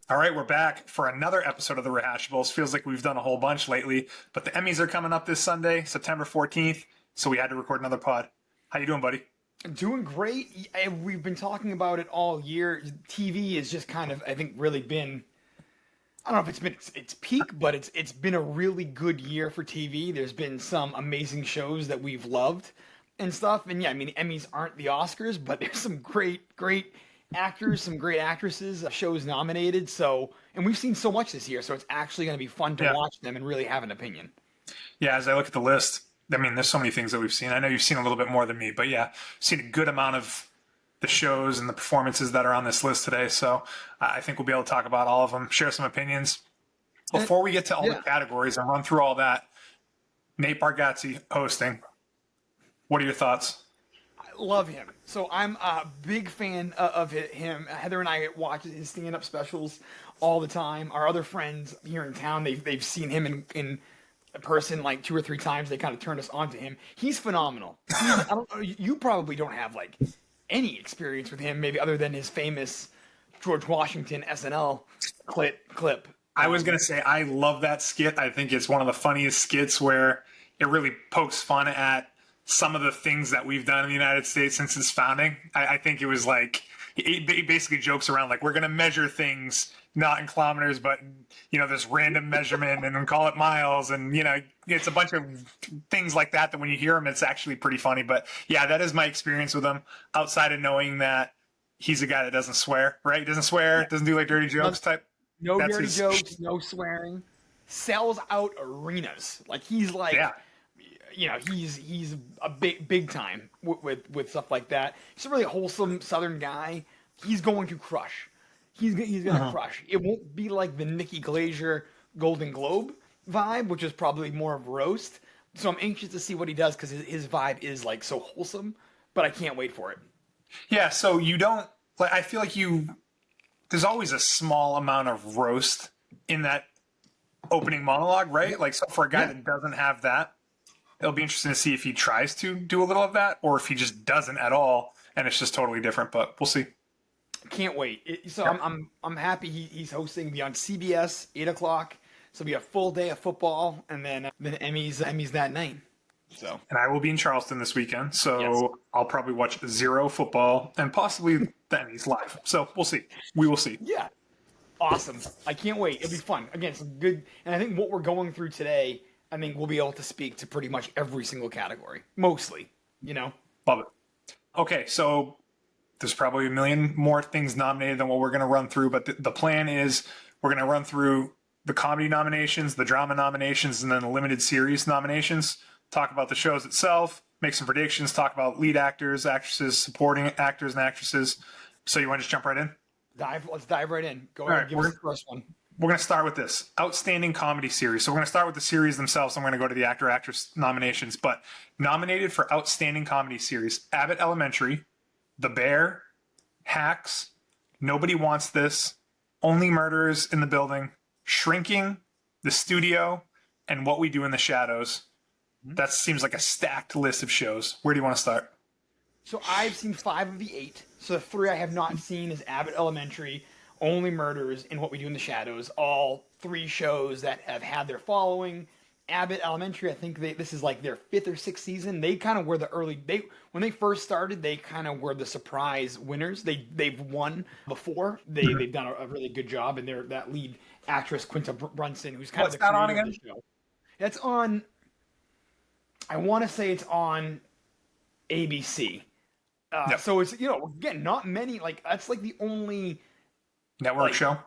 All right, we're back for another episode of the Rehashables. Feels like we've done a whole bunch lately, but the Emmys are coming up this Sunday, September 14th, so we had to record another pod. How you doing, buddy? Doing great. We've been talking about it all year. TV has just kind of, I think, really been. I don't know if it's been its peak, but it's been a really good year for TV. There's been some amazing shows that we've loved and stuff. And yeah, I mean, Emmys aren't the Oscars, but there's some great actors, some great actresses, shows nominated. So, and we've seen so much this year, so it's actually going to be fun to watch them and really have an opinion. Yeah, as I look at the list, I mean, there's so many things that we've seen. I know you've seen a little bit more than me, but yeah, seen a good amount of the shows and the performances that are on this list today. So I think we'll be able to talk about all of them, share some opinions. Before we get to all the categories and run through all that, Nate Bargatze hosting. What are your thoughts? I love him. So I'm a big fan of him. Heather and I watch his stand-up specials all the time. Our other friends here in town, they've seen him in person like 2 or 3 times. They kind of turned us on to him. He's phenomenal. You probably don't have like any experience with him, maybe other than his famous George Washington SNL clip. I was going to say, I love that skit. I think it's one of the funniest skits where it really pokes fun at some of the things that we've done in the United States since its founding. I think it was like, he basically jokes around like, we're going to measure things not in kilometers, but, this random measurement and call it miles. And, it's a bunch of things like that when you hear them, it's actually pretty funny. But yeah, that is my experience with him outside of knowing that he's a guy that doesn't swear, right? He doesn't swear, doesn't do like dirty jokes type. No dirty jokes, no swearing. Sells out arenas. Like he's like, he's a big time with stuff like that. He's a really wholesome Southern guy. He's going to crush. He's going to crush. It won't be like the Nikki Glaser Golden Globe vibe, which is probably more of roast. So I'm anxious to see what he does because his vibe is like so wholesome. But I can't wait for it. Yeah. So you don't. Like, I feel like there's always a small amount of roast in that opening monologue, right? Like, so for a guy that doesn't have that, it'll be interesting to see if he tries to do a little of that or if he just doesn't at all and it's just totally different, but we'll see. Can't wait. I'm happy he's hosting. Be on CBS 8:00. So it'll be a full day of football and then Emmys that night. So, and I will be in Charleston this weekend, so I'll probably watch zero football and possibly the Emmys live. So we'll see. We will see. Yeah. Awesome. I can't wait. It'll be fun. Again, some good. And I think what we're going through today, I think we'll be able to speak to pretty much every single category. Mostly, Love it. Okay, so there's probably a million more things nominated than what we're going to run through, but the plan is we're going to run through the comedy nominations, the drama nominations, and then the limited series nominations. Talk about the shows itself, make some predictions, talk about lead actors, actresses, supporting actors and actresses. So you want to just jump right in? Let's dive right in. Go ahead, give us the first one. We're going to start with this. Outstanding comedy series. So we're going to start with the series themselves. I'm going to go to the actor-actress nominations. But nominated for Outstanding Comedy Series, Abbott Elementary, The Bear, Hacks, Nobody Wants This, Only Murders in the Building, Shrinking, The Studio, and What We Do in the Shadows. That seems like a stacked list of shows. Where do you want to start? So I've seen 5 of the 8. So the 3 I have not seen is Abbott Elementary, Only Murders, and What We Do in the Shadows. All 3 shows that have had their following. Abbott Elementary, I think this is like their 5th or 6th season. They kind of were the when they first started, they kind of were the surprise winners. They've won before. They've done a really good job, and they're that lead actress Quinta Brunson, who's kind of the creator of the show. That's on. I want to say it's on ABC. So it's, again, not many, like, that's like the only network show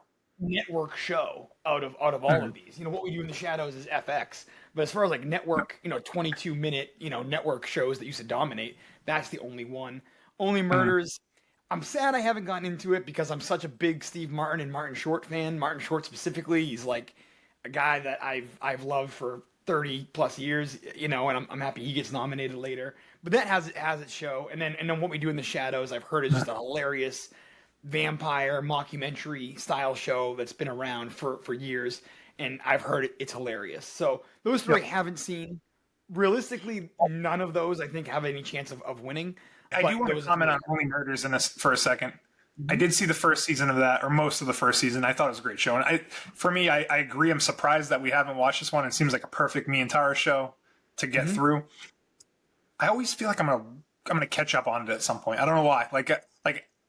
out of all of these. What We Do in the Shadows is FX. But as far as like network, 22-minute, network shows that used to dominate, that's the only one. Only Murders. I'm sad I haven't gotten into it because I'm such a big Steve Martin and Martin Short fan. Martin Short specifically, he's like a guy that I've loved for 30 plus years, and I'm happy he gets nominated later. But that has its show, and then What We Do in the Shadows, I've heard is just a hilarious vampire mockumentary style show that's been around for years, and I've heard it's hilarious. So those 3 I haven't seen. Realistically, none of those I think have any chance of winning. I do want to comment on Only Murders for a second. I did see the first season of that, or most of the first season. I thought it was a great show. And for me, I agree. I'm surprised that we haven't watched this one. It seems like a perfect me and Tara show to get through. I always feel like I'm gonna catch up on it at some point. I don't know why. Like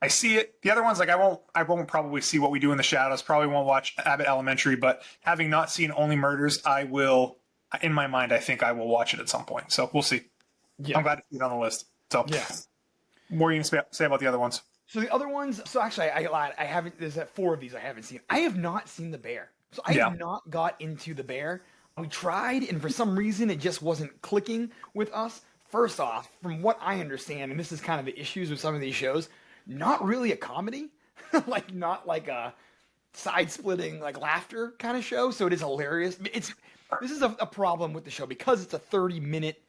I see it. The other ones, like I won't probably see What We Do in the Shadows. Probably won't watch Abbott Elementary. But having not seen Only Murders, I will. In my mind, I think I will watch it at some point. So we'll see. Yeah. I'm glad to see it on the list. So yeah. What are you gonna say about the other ones? So the other ones. So actually, I lied. I haven't. There's 4 of these I haven't seen. I have not seen The Bear. So I have not got into The Bear. We tried, and for some reason, it just wasn't clicking with us. First off, from what I understand, and this is kind of the issues with some of these shows, not really a comedy, like not like a side-splitting like laughter kind of show. So it is hilarious. This is a problem with the show because it's a 30-minute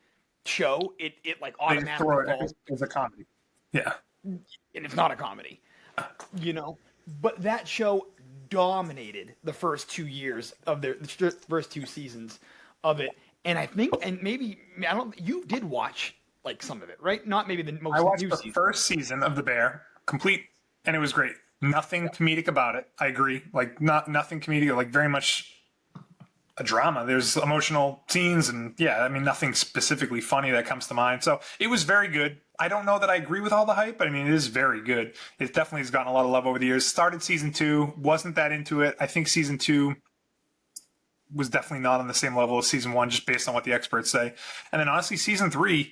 show. It like automatically falls. It's a comedy. Yeah, and it's not a comedy, But that show dominated the first 2 years of the first 2 seasons of it. And I think, you did watch like some of it, right? Not maybe the most. I watched the first season of The Bear, complete, and it was great. Nothing comedic about it. I agree. Like nothing comedic. Like very much a drama. There's emotional scenes, and nothing specifically funny that comes to mind. So it was very good. I don't know that I agree with all the hype, but I mean, it is very good. It definitely has gotten a lot of love over the years. Started season 2, wasn't that into it. I think season 2 was definitely not on the same level as season 1, just based on what the experts say. And then honestly, season 3,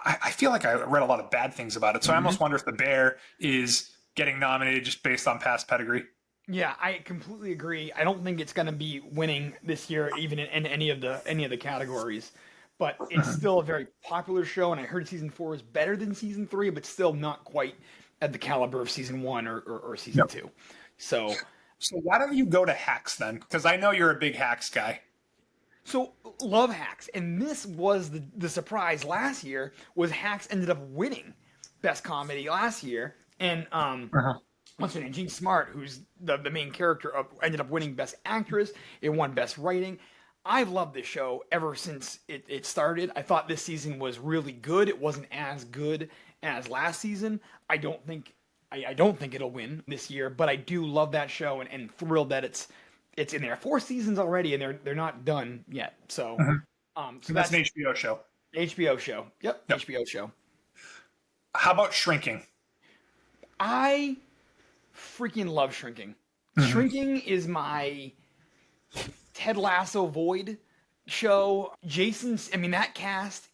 I feel like I read a lot of bad things about it. So I almost wonder if The Bear is getting nominated just based on past pedigree. Yeah, I completely agree. I don't think it's going to be winning this year, even in any of the categories. But it's still a very popular show, and I heard season 4 is better than season 3, but still not quite at the caliber of season 1 or season 2. So why don't you go to Hacks then? Because I know you're a big Hacks guy. So love Hacks, and this was the surprise last year. Was Hacks ended up winning Best Comedy last year, and what's her name? Jean Smart, who's the main character, ended up winning Best Actress. It won Best Writing. I've loved this show ever since it started. I thought this season was really good. It wasn't as good as last season. I don't think it'll win this year, but I do love that show and thrilled that it's in there. 4 seasons already, and they're not done yet. So, so that's an HBO show. HBO show. Yep. HBO show. How about Shrinking? I freaking love Shrinking. Shrinking is my Ted Lasso Void show. That cast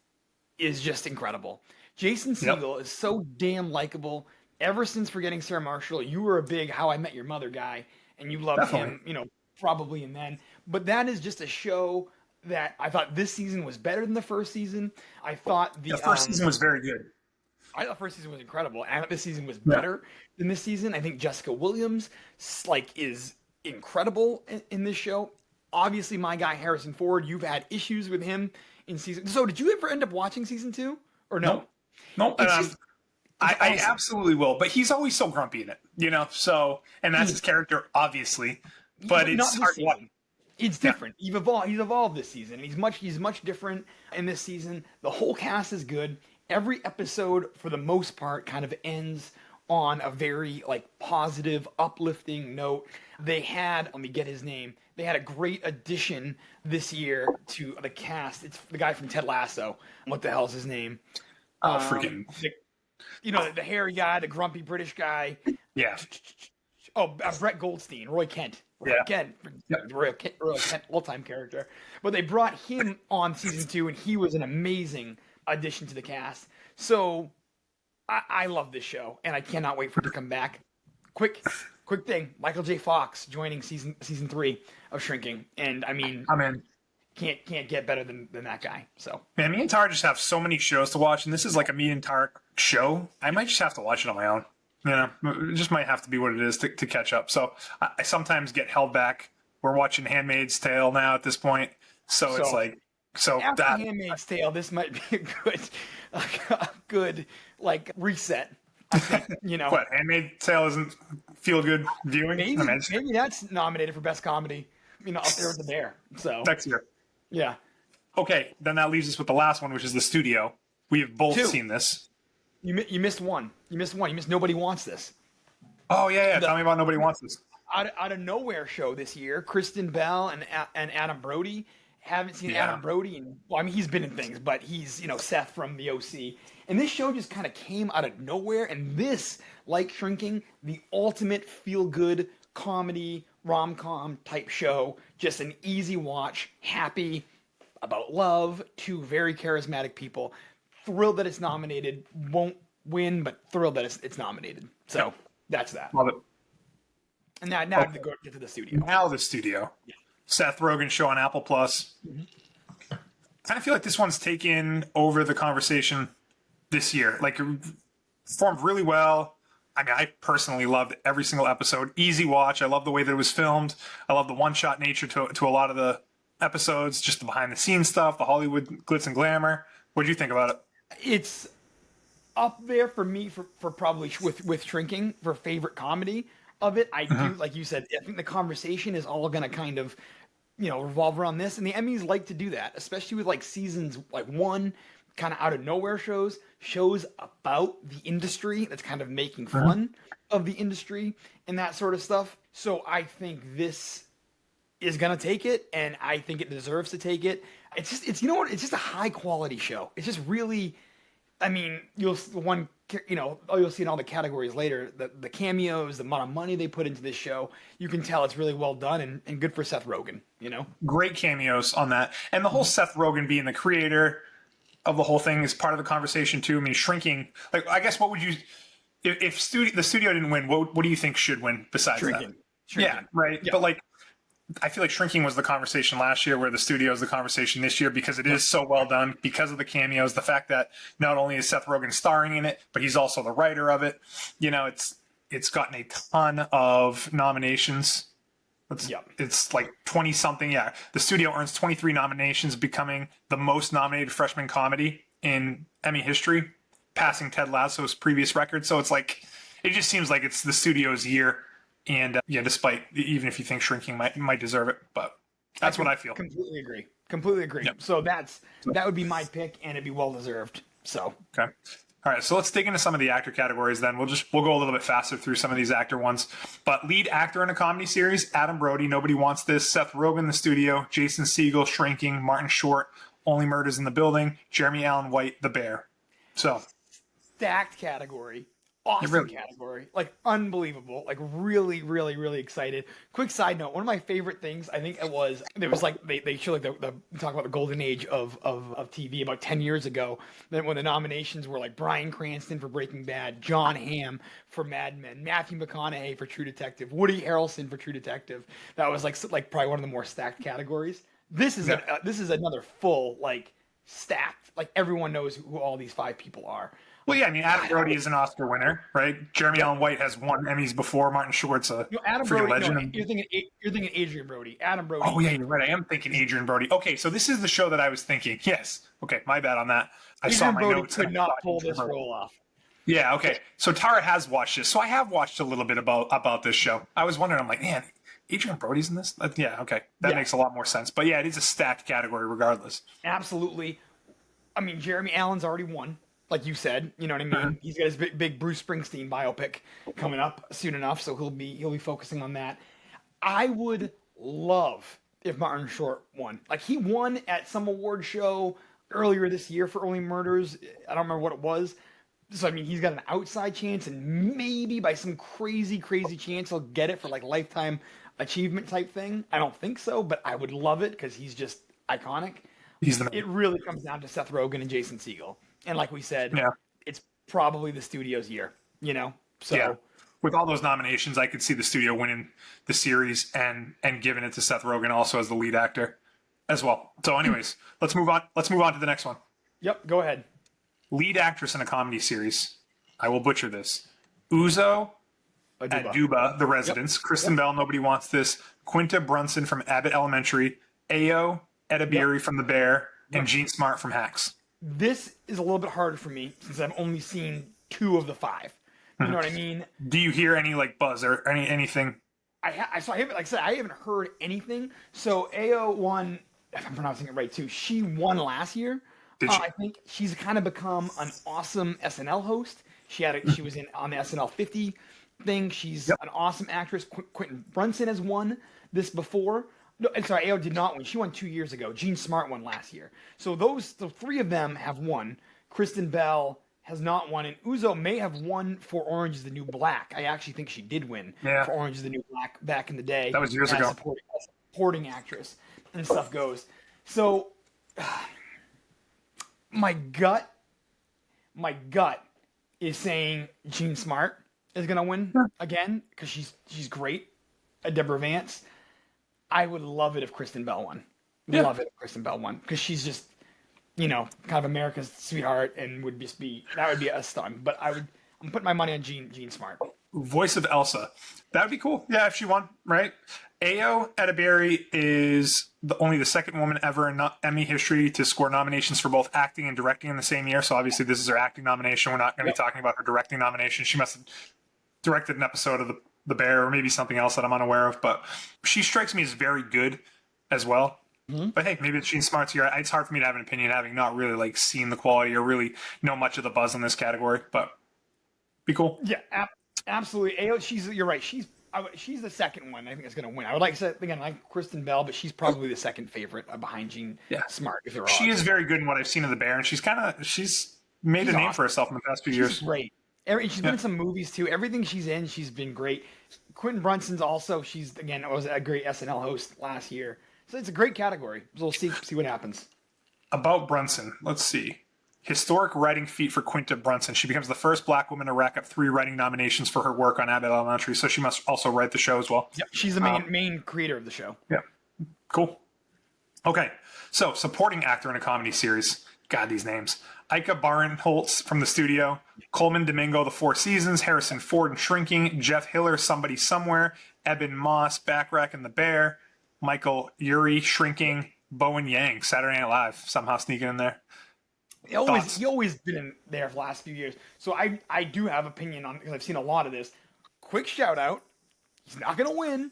is just incredible. Jason Segel is so damn likable. Ever since Forgetting Sarah Marshall, you were a big How I Met Your Mother guy, and you loved him, probably and then. But that is just a show that I thought this season was better than the first season. I thought the first season was very good. I thought the first season was incredible. I thought this season was better than this season. I think Jessica Williams is incredible in this show. Obviously, my guy Harrison Ford, you've had issues with him in season. So, did you ever end up watching season 2 or no? Nope. I absolutely will, but he's always so grumpy in it, So, and that's his character, obviously. But it's hard to watch. It's different. He's evolved this season. He's much different in this season. The whole cast is good. Every episode, for the most part, kind of ends on a very positive, uplifting note. They had, let me get his name. They had a great addition this year to the cast. It's the guy from Ted Lasso. What the hell is his name? The hairy guy, the grumpy British guy. Yeah. Brett Goldstein, Roy Kent. Roy Kent, all-time character. But they brought him on season 2, and he was an amazing addition to the cast. So I love this show, and I cannot wait for it to come back. Quick thing: Michael J. Fox joining season 3 of Shrinking, and I mean, I'm in. Can't get better than that guy. So man, me and Tara just have so many shows to watch, and this is like a me and Tara show. I might just have to watch it on my own. It just might have to be what it is to catch up. So I sometimes get held back. We're watching Handmaid's Tale now at this point, so it's like after Handmaid's Tale, this might be a good reset. I think, What, Handmaid's Tale isn't feel good viewing? Maybe that's nominated for Best Comedy. Up there with The Bear. So next year. Yeah. Okay, then that leaves us with the last one, which is The Studio. We have both seen this. You missed one. You missed one. You missed Nobody Wants This. Oh yeah. Tell me about Nobody Wants This. Out of nowhere show this year. Kristen Bell and Adam Brody. Haven't seen Adam Brody, and well, I mean he's been in things, but he's Seth from the OC. And this show just kind of came out of nowhere. And this, like Shrinking, the ultimate feel good comedy rom-com type show. Just an easy watch, happy, about love, two very charismatic people. Thrilled that it's nominated. Won't win, but thrilled that it's nominated. So that's that. Love it. And now I have to go get to the studio. Now the studio. Yeah. Seth Rogen show on Apple Plus. Mm-hmm. I kind of feel like this one's taken over the conversation this year. Like, it performed really well. I mean, I personally loved every single episode. Easy watch. I love the way that it was filmed. I love the one-shot nature to a lot of the episodes, just the behind-the-scenes stuff, the Hollywood glitz and glamour. What do you think about it? It's up there for me for probably with Shrinking for favorite comedy of it. I do, like you said, I think the conversation is all going to kind of, revolve around this. And the Emmys like to do that, especially with like seasons like one, kind of out of nowhere shows about the industry that's kind of making fun of the industry and that sort of stuff. So I think this is going to take it, and I think it deserves to take it. It's just a high quality show. It's just really, I mean, you'll see in all the categories later, the cameos, the amount of money they put into this show, you can tell it's really well done and good for Seth Rogen, Great cameos on that. And the whole Seth Rogen being the creator of the whole thing is part of the conversation too. I mean, Shrinking, like, I guess what would you, if the studio didn't win, what do you think should win besides Shrinking. that? Yeah, right. Yeah. But like, I feel like Shrinking was the conversation last year, where the studio is the conversation this year, because it is so well done, because of the cameos, the fact that not only is Seth Rogen starring in it, but he's also the writer of it. It's gotten a ton of nominations. It's like 20 something. Yeah. The studio earns 23 nominations, becoming the most nominated freshman comedy in Emmy history, passing Ted Lasso's previous record. So it's like, it just seems like it's the studio's year. And despite, even if you think Shrinking might deserve it, but that's what I feel. Completely agree. Yep. So that would be my pick, and it'd be well deserved. So okay, all right. So let's dig into some of the actor categories. Then we'll go a little bit faster through some of these actor ones. But lead actor in a comedy series: Adam Brody, Nobody Wants This; Seth Rogen, The Studio; Jason Segel, Shrinking; Martin Short, Only Murders in the Building; Jeremy Allen White, The Bear. So stacked category. Awesome category, like unbelievable, like really, really, really excited. Quick side note: one of my favorite things, I think it was like they show like the talk about the golden age of TV about 10 years ago. Then when the nominations were like Bryan Cranston for Breaking Bad, Jon Hamm for Mad Men, Matthew McConaughey for True Detective, Woody Harrelson for True Detective. That was like probably one of the more stacked categories. This is another full like stacked, like everyone knows who all these 5 people are. Well, yeah, I mean, Adam Brody is an Oscar winner, right? Jeremy Allen White has won Emmys before. Martin Short's a freaking legend. No, you're thinking Adrian Brody. Adam Brody. Oh, yeah, you're right. I am thinking Adrian Brody. Okay, so this is the show that I was thinking. Yes. Okay, my bad on that. Adrian Brody could not pull this role off. Yeah, okay. So Tara has watched this. So I have watched a little bit about this show. I was wondering, I'm like, man, Adrian Brody's in this? Yeah, okay. That makes a lot more sense. But yeah, it is a stacked category regardless. Absolutely. I mean, Jeremy Allen's already won. Like you said, you know what I mean? He's got his big Bruce Springsteen biopic coming up soon enough, so he'll be focusing on that. I would love if Martin Short won. Like, he won at some award show earlier this year for Only Murders. I don't remember what it was. So, I mean, he's got an outside chance, and maybe by some crazy chance he'll get it for, like, lifetime achievement type thing. I don't think so, but I would love it because he's just iconic. It really comes down to Seth Rogen and Jason Segel. And like we said, it's probably the studio's year, So yeah. With all those nominations, I could see the studio winning the series and giving it to Seth Rogen also as the lead actor as well. So anyways, let's move on. Let's move on to the next one. Yep, go ahead. Lead actress in a comedy series. I will butcher this. Uzo Aduba, The Residents. Yep. Kristen Bell, Nobody Wants This. Quinta Brunson from Abbott Elementary. Ayo Edebiri from The Bear. And Jean Smart from Hacks. This is a little bit harder for me since I've only seen 2 of the 5. You know what I mean? Do you hear any like buzz or anything? I haven't heard anything. So Ayo won, if I'm pronouncing it right too. She won last year Did she? I think she's kind of become an awesome SNL host. She was on the SNL 50 thing. She's Yep. an awesome actress. Quentin Brunson has won this before. No, I'm sorry, AO did not win. She won 2 years ago. Jean Smart won last year. So the three of them have won. Kristen Bell has not won, and Uzo may have won for Orange is the New Black. I actually think she did win for Orange is the New Black back in the day. That was years ago. Supporting actress and stuff goes. So my gut is saying Jean Smart is gonna win again because she's great. Deborah Vance. I would love it if Kristen Bell won. Love it if Kristen Bell won because she's just, kind of America's sweetheart and would just be a stun. But I'm putting my money on Jean Smart. Voice of Elsa. That would be cool. Yeah, if she won, right? Ayo Edebiri is only the second woman ever in Emmy history to score nominations for both acting and directing in the same year. So obviously this is her acting nomination. We're not going to be talking about her directing nomination. She must have directed an episode of The Bear or maybe something else that I'm unaware of. But she strikes me as very good as well. Mm-hmm. But hey, maybe it's Jean Smart's year. It's hard for me to have an opinion having not really seen the quality or really know much of the buzz in this category. But be cool. Yeah, absolutely. Ayo, you're right. She's the second one I think is going to win. I would like to say, again, like Kristen Bell, but she's probably the second favorite behind Jean Smart. If she is very good in what I've seen of The Bear, and she's made a name for herself in the past few years. She's great. She's been in some movies too. Everything she's in, she's been great. Quentin Brunson's also, was a great SNL host last year. So it's a great category. So we'll see what happens. About Brunson, let's see. Historic writing feat for Quinta Brunson. She becomes the first Black woman to rack up 3 writing nominations for her work on Abbott Elementary, so she must also write the show as well. Yep, she's the main creator of the show. Yeah, cool. Okay, so supporting actor in a comedy series. God, these names. Ika Barinholtz from The Studio, Coleman Domingo, The Four Seasons, Harrison Ford in Shrinking, Jeff Hiller, Somebody Somewhere, Eben Moss, Backrack and the Bear, Michael Urie, Shrinking, Bowen Yang, Saturday Night Live, somehow sneaking in there. He always been in there for the last few years. So I do have opinion on, because I've seen a lot of this. Quick shout out. He's not going to win.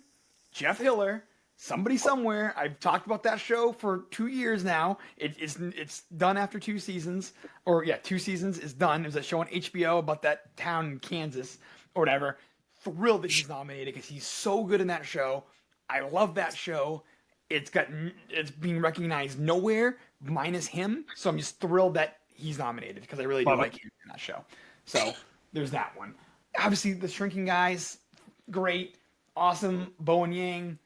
Jeff Hiller, Somebody Somewhere. I've talked about that show for 2 years now. It's done after 2 seasons. 2 seasons is done. There's a show on HBO about that town in Kansas or whatever. Thrilled that he's nominated because he's so good in that show. I love that show. It's being recognized nowhere minus him. So I'm just thrilled that he's nominated because I really do like him in that show. So there's that one. Obviously, the Shrinking guys, great, awesome. Bowen Yang,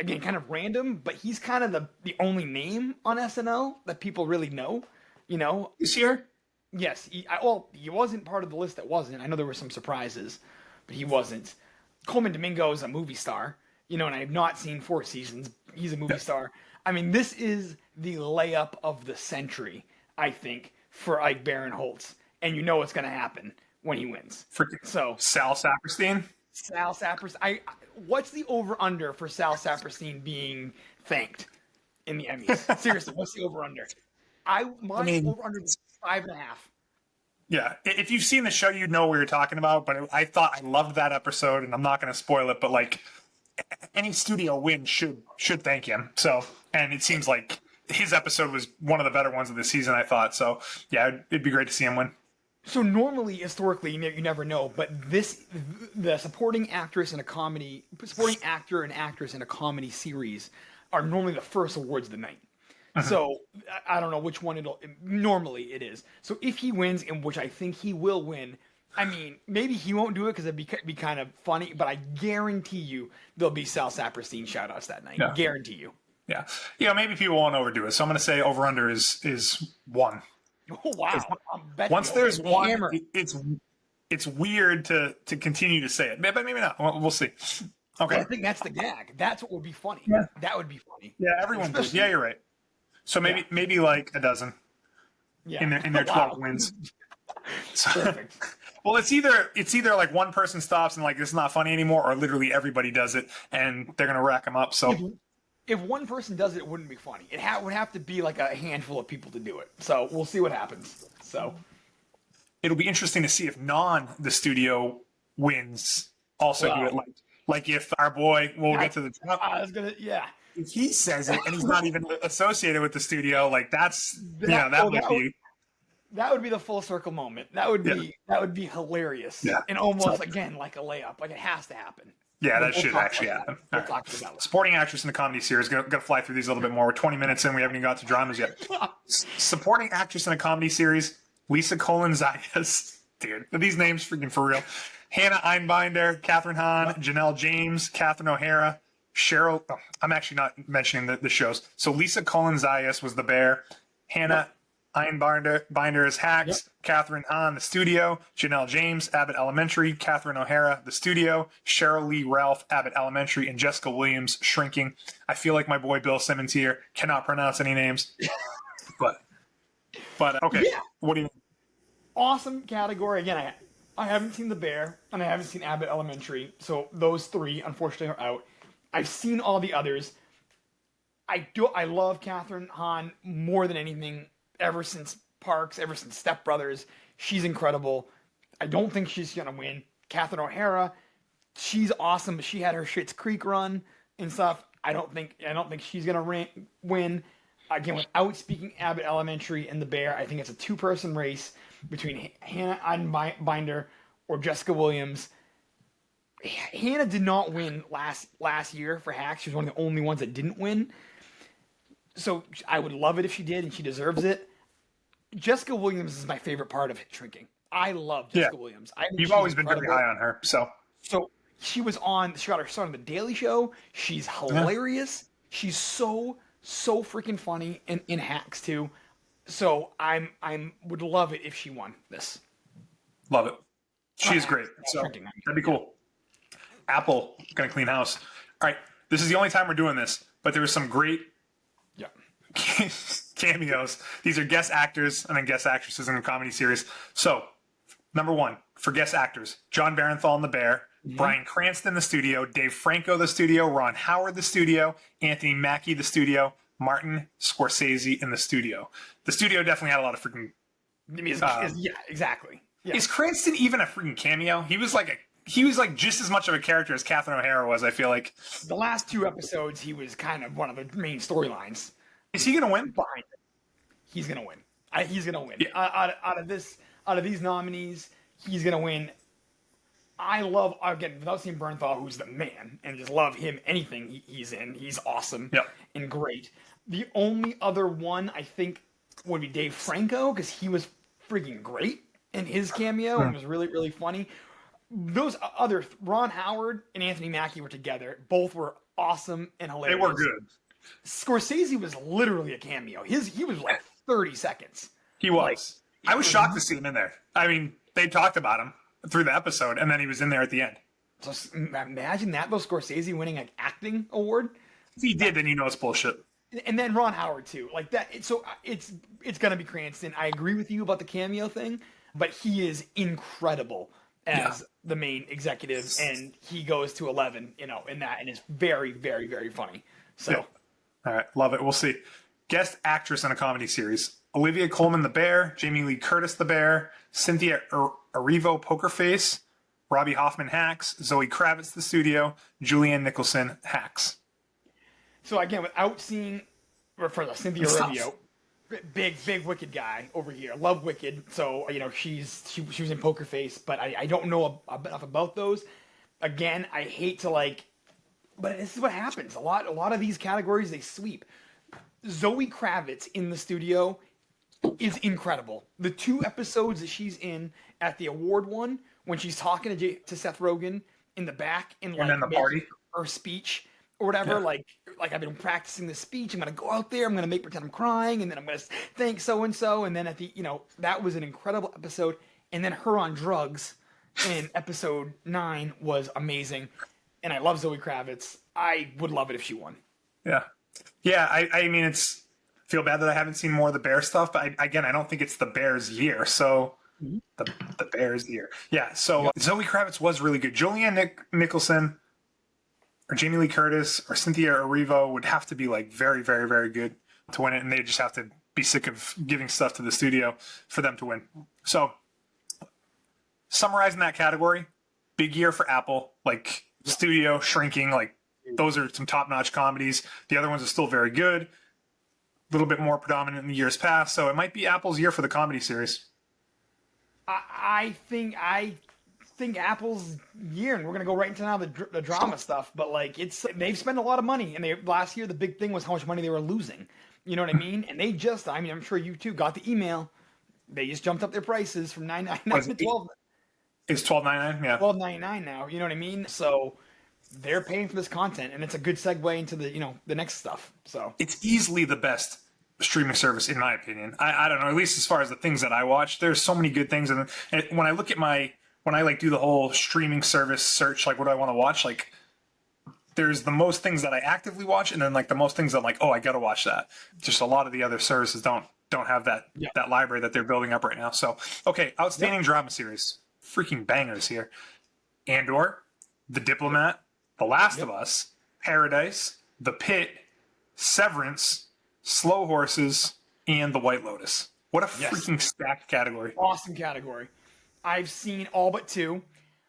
again, kind of random, but he's kind of the only name on SNL that people really know. This year? Yes. He wasn't part of the list that wasn't. I know there were some surprises, but he wasn't. Coleman Domingo is a movie star. And I have not seen 4 seasons. He's a movie star. I mean, this is the layup of the century, I think, for Ike Barinholtz. And you know what's going to happen when he wins. So Sal Saperstein? Sal Saperstein. What's the over-under for Sal Saperstein being thanked in the Emmys? Seriously, what's the over-under? My over-under is 5.5. Yeah, if you've seen the show, you know what you're talking about. But I loved that episode, and I'm not going to spoil it. But any studio win should thank him. So, and it seems like his episode was one of the better ones of the season, I thought. So, yeah, it'd be great to see him win. So normally, historically, you never know, but the supporting actor and actress in a comedy series are normally the first awards of the night. So I don't know which one normally it is. So if he wins, and which I think he will win, I mean, maybe he won't do it because it'd be kind of funny, but I guarantee you there'll be Sal Saperstein shout-outs that night. Yeah. Guarantee you. Yeah. Maybe people won't overdo it. So I'm going to say over-under is 1. Oh, wow. Once there's 1, it's weird to continue to say it. But maybe not. We'll see. Okay. Well, I think that's the gag. That's what would be funny. Yeah. That would be funny. Yeah, everyone does. Yeah, you're right. So maybe like a dozen in their 12 wins. So, perfect. Well, it's either like one person stops and this is not funny anymore, or literally everybody does it and they're gonna rack them up. So if one person does it, it wouldn't be funny. It would have to be like a handful of people to do it. So we'll see what happens. So it'll be interesting to see if the studio wins also do it like if our boy. We'll get to the top. if he says it and he's not even associated with the studio, like that would be the full circle moment. That would be hilarious. Yeah. And almost again like a layup. Like it has to happen. Yeah, that should actually happen. We'll talk about it. Supporting actress in a comedy series. Gonna fly through these a little bit more. We're 20 minutes in. We haven't even got to dramas yet. Supporting actress in a comedy series. Lisa Colin-Zayas. Dude, are these names freaking for real? Hannah Einbinder, Catherine Hahn, Janelle James, Catherine O'Hara, Cheryl. Oh, I'm actually not mentioning the shows. So Lisa Colin-Zayas was the bear. Hannah Einbinder is Hacks. Yep. Catherine Hahn, The Studio. Janelle James, Abbott Elementary. Catherine O'Hara, The Studio. Cheryl Lee Ralph, Abbott Elementary. And Jessica Williams, Shrinking. I feel like my boy Bill Simmons here cannot pronounce any names. but okay. Yeah. What do you mean? Awesome category. Again, I haven't seen The Bear, and I haven't seen Abbott Elementary, so those three, unfortunately, are out. I've seen all the others. I love Catherine Hahn more than anything ever since Parks, ever since Step Brothers. She's incredible. I don't think she's going to win. Catherine O'Hara, she's awesome, but she had her Schitt's Creek run and stuff. I don't think she's going to win. Again, without speaking Abbott Elementary and The Bear, I think it's a two-person race between Hannah Einbinder or Jessica Williams. Hannah did not win last year for Hacks. She was one of the only ones that didn't win. So I would love it if she did, and she deserves it. Jessica Williams is my favorite part of Shrinking. I love Jessica Williams. You've always been very high on her. So she got her start on The Daily Show. She's hilarious. She's so freaking funny in Hacks too. So I would love it if she won this. Love it. She's great. So that'd be cool. Apple gonna clean house. All right, this is the only time we're doing this, but there was some great cameos. These are guest actors and then guest actresses in a comedy series. So, number one, for guest actors, John Barenthal in The Bear, Bryan Cranston The Studio, Dave Franco The Studio, Ron Howard The Studio, Anthony Mackie The Studio, Martin Scorsese in The Studio. The Studio definitely had a lot of freaking... yeah, exactly. Yeah. Is Cranston even a freaking cameo? He was like just as much of a character as Catherine O'Hara was, I feel like. The last two episodes, he was kind of one of the main storylines. Is he going to win? He's going to win. He's going to win. Yeah. Out of these nominees, he's going to win. I love, again, without seeing Bernthal, who's the man, and just love him, anything he's in. He's awesome and great. The only other one, I think, would be Dave Franco, because he was freaking great in his cameo and was really, really funny. Those other, Ron Howard and Anthony Mackie were together. Both were awesome and hilarious. They were good. Scorsese was literally a cameo. He was like 30 seconds. He was. I was shocked to see him in there. I mean, they talked about him through the episode, and then he was in there at the end. So imagine that, though, Scorsese winning an acting award. If he did, then you know it's bullshit. And then Ron Howard, too. Like that. So it's going to be Cranston. I agree with you about the cameo thing, but he is incredible as the main executive, and he goes to 11, in that, and it's very, very, very funny. So, all right, love it. We'll see. Guest actress in a comedy series: Olivia Colman, The Bear; Jamie Lee Curtis, The Bear; Cynthia Erivo, Poker Face; Robbie Hoffman, Hacks; Zoe Kravitz, The Studio; Julianne Nicholson, Hacks. So again, without seeing, for the Cynthia Erivo. Big Wicked guy over here. Love Wicked. So, she was in Poker Face, but I don't know enough about those. Again, I hate to but this is what happens. A lot of these categories, they sweep. Zoe Kravitz in The Studio is incredible. The 2 episodes that she's in at the award one, when she's talking to Seth Rogen in the back and then the party, her speech or whatever, like I've been practicing the speech. I'm going to go out there. I'm going to pretend I'm crying, and then I'm going to thank so-and-so. And then at the, that was an incredible episode. And then her on drugs in episode 9 was amazing. And I love Zoe Kravitz. I would love it if she won. Yeah. Yeah. I mean, feel bad that I haven't seen more of the Bear stuff, but I don't think it's the Bears year. So the Bears year. Yeah. So Zoe Kravitz was really good. Julianne Nicholson, or Jamie Lee Curtis, or Cynthia Erivo would have to be very, very, very good to win it, and they just have to be sick of giving stuff to the studio for them to win. So, summarizing that category, big year for Apple, studio shrinking, those are some top-notch comedies. The other ones are still very good. A little bit more predominant in the years past, so it might be Apple's year for the comedy series. I think Apple's year, and we're gonna go right into now the drama stuff. But like, they've spent a lot of money, and last year the big thing was how much money they were losing. You know what I mean? And I'm sure you too got the email. They just jumped up their prices from $9.99 to $12. It's $12.99, yeah. $12.99 now. You know what I mean? So they're paying for this content, and it's a good segue into the next stuff. So it's easily the best streaming service in my opinion. I don't know, at least as far as the things that I watch. There's so many good things, and when I look at when I like do the whole streaming service search, like what do I want to watch, like there's the most things that I actively watch, and then like the most things I'm like, oh, I gotta watch that. Just a lot of the other services don't have that library that they're building up right now. So okay, outstanding drama series, freaking bangers here: Andor, The Diplomat, The Last of Us, Paradise, The Pit, Severance, Slow Horses, and The White Lotus. What a freaking stacked category! Awesome category. I've seen all but 2.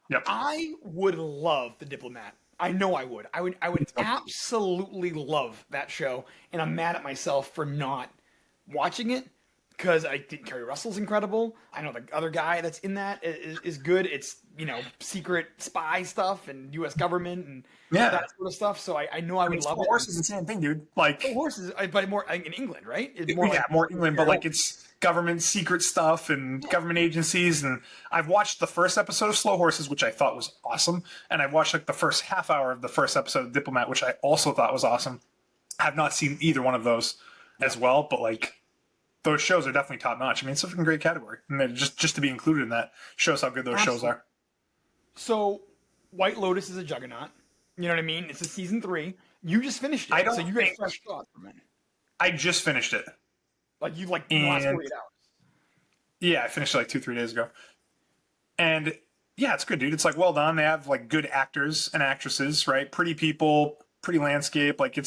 Yep. I would love The Diplomat. I know I would. I would absolutely love that show, and I'm mad at myself for not watching it because I think Kerry Russell's incredible. I know the other guy that's in that is good. It's secret spy stuff and U.S. government and that sort of stuff. So I know I would love it. Horses is the same thing, dude. Like Horses, but more in England, right? It's more England, but like it's government secret stuff and government agencies. And I've watched the first episode of Slow Horses, which I thought was awesome, and I watched like the first half hour of the first episode of Diplomat, which I also thought was awesome. I've not seen either one of those as well, but like those shows are definitely top notch. I mean, it's a freaking great category, and just to be included in that shows how good those shows are. So, White Lotus is a juggernaut. You know what I mean? It's a season 3. You just finished it, so you get fresh thoughts from it. I just finished it. In the last 48 hours. Yeah, I finished it like 2-3 days ago. And yeah, it's good, dude. It's like well done. They have like good actors and actresses, right? Pretty people, pretty landscape. Like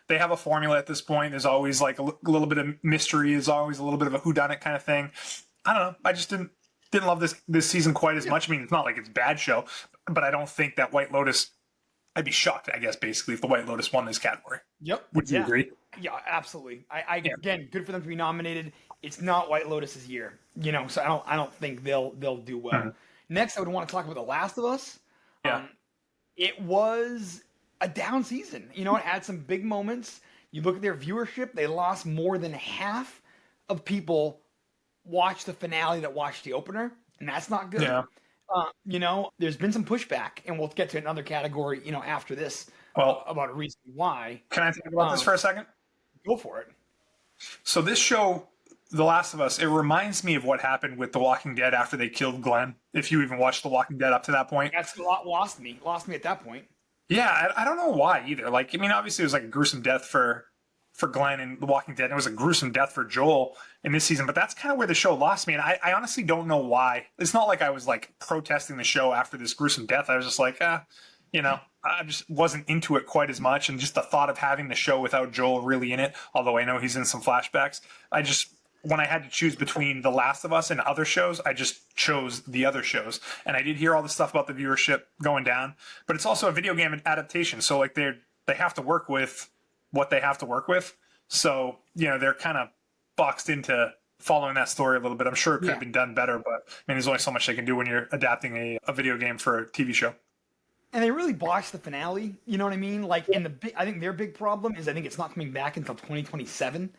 they have a formula at this point. There's always like a little bit of mystery. There's always a little bit of a whodunit kind of thing. I don't know. I just didn't love this season quite as much. I mean, it's not like it's a bad show, but I don't think that White Lotus. I'd be shocked, I guess, basically, if the White Lotus won this category. Yep. Would you agree? Yeah, absolutely. Again, good for them to be nominated. It's not White Lotus's year, so I don't think they'll do well. Mm-hmm. Next, I would want to talk about The Last of Us. Yeah. It was a down season. It had some big moments. You look at their viewership, they lost more than half of people watched the finale that watched the opener, and that's not good. Yeah. There's been some pushback, and we'll get to another category, after this, about a reason why. Can I think about this for a second? Go for it. So this show, The Last of Us, it reminds me of what happened with The Walking Dead after they killed Glenn. If you even watched The Walking Dead up to that point. That's lost me at that point. Yeah, I don't know why either. Like, I mean, obviously it was like a gruesome death for Glenn in The Walking Dead. And it was a gruesome death for Joel in this season, but that's kind of where the show lost me. And I honestly don't know why. It's not like I was like protesting the show after this gruesome death. I was just like, I just wasn't into it quite as much. And just the thought of having the show without Joel really in it, although I know he's in some flashbacks, when I had to choose between The Last of Us and other shows, I just chose the other shows. And I did hear all the stuff about the viewership going down, but it's also a video game adaptation. So like they have to work with what they have to work with. So, they're kind of boxed into following that story a little bit. I'm sure it could have been done better, but I mean, there's only so much they can do when you're adapting a video game for a TV show. And they really botched the finale. You know what I mean? Like, I think their big problem is I think it's not coming back until 2027.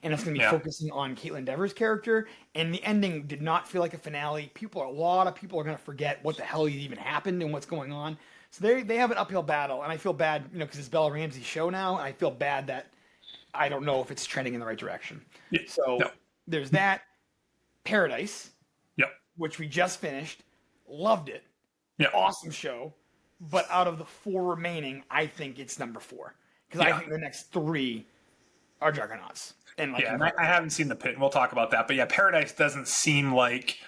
And it's going to be focusing on Caitlin Dever's character. And the ending did not feel like a finale. A lot of people are going to forget what the hell even happened and what's going on. So they have an uphill battle, and I feel bad, because it's Bella Ramsey's show now, and I feel bad that I don't know if it's trending in the right direction. Yeah. So there's that. Paradise, which we just finished, loved it. Yeah. Awesome show. But out of the 4 remaining, I think it's number 4. Because I think the next 3 are juggernauts. And I haven't seen The Pit, and we'll talk about that. But yeah, Paradise doesn't seem like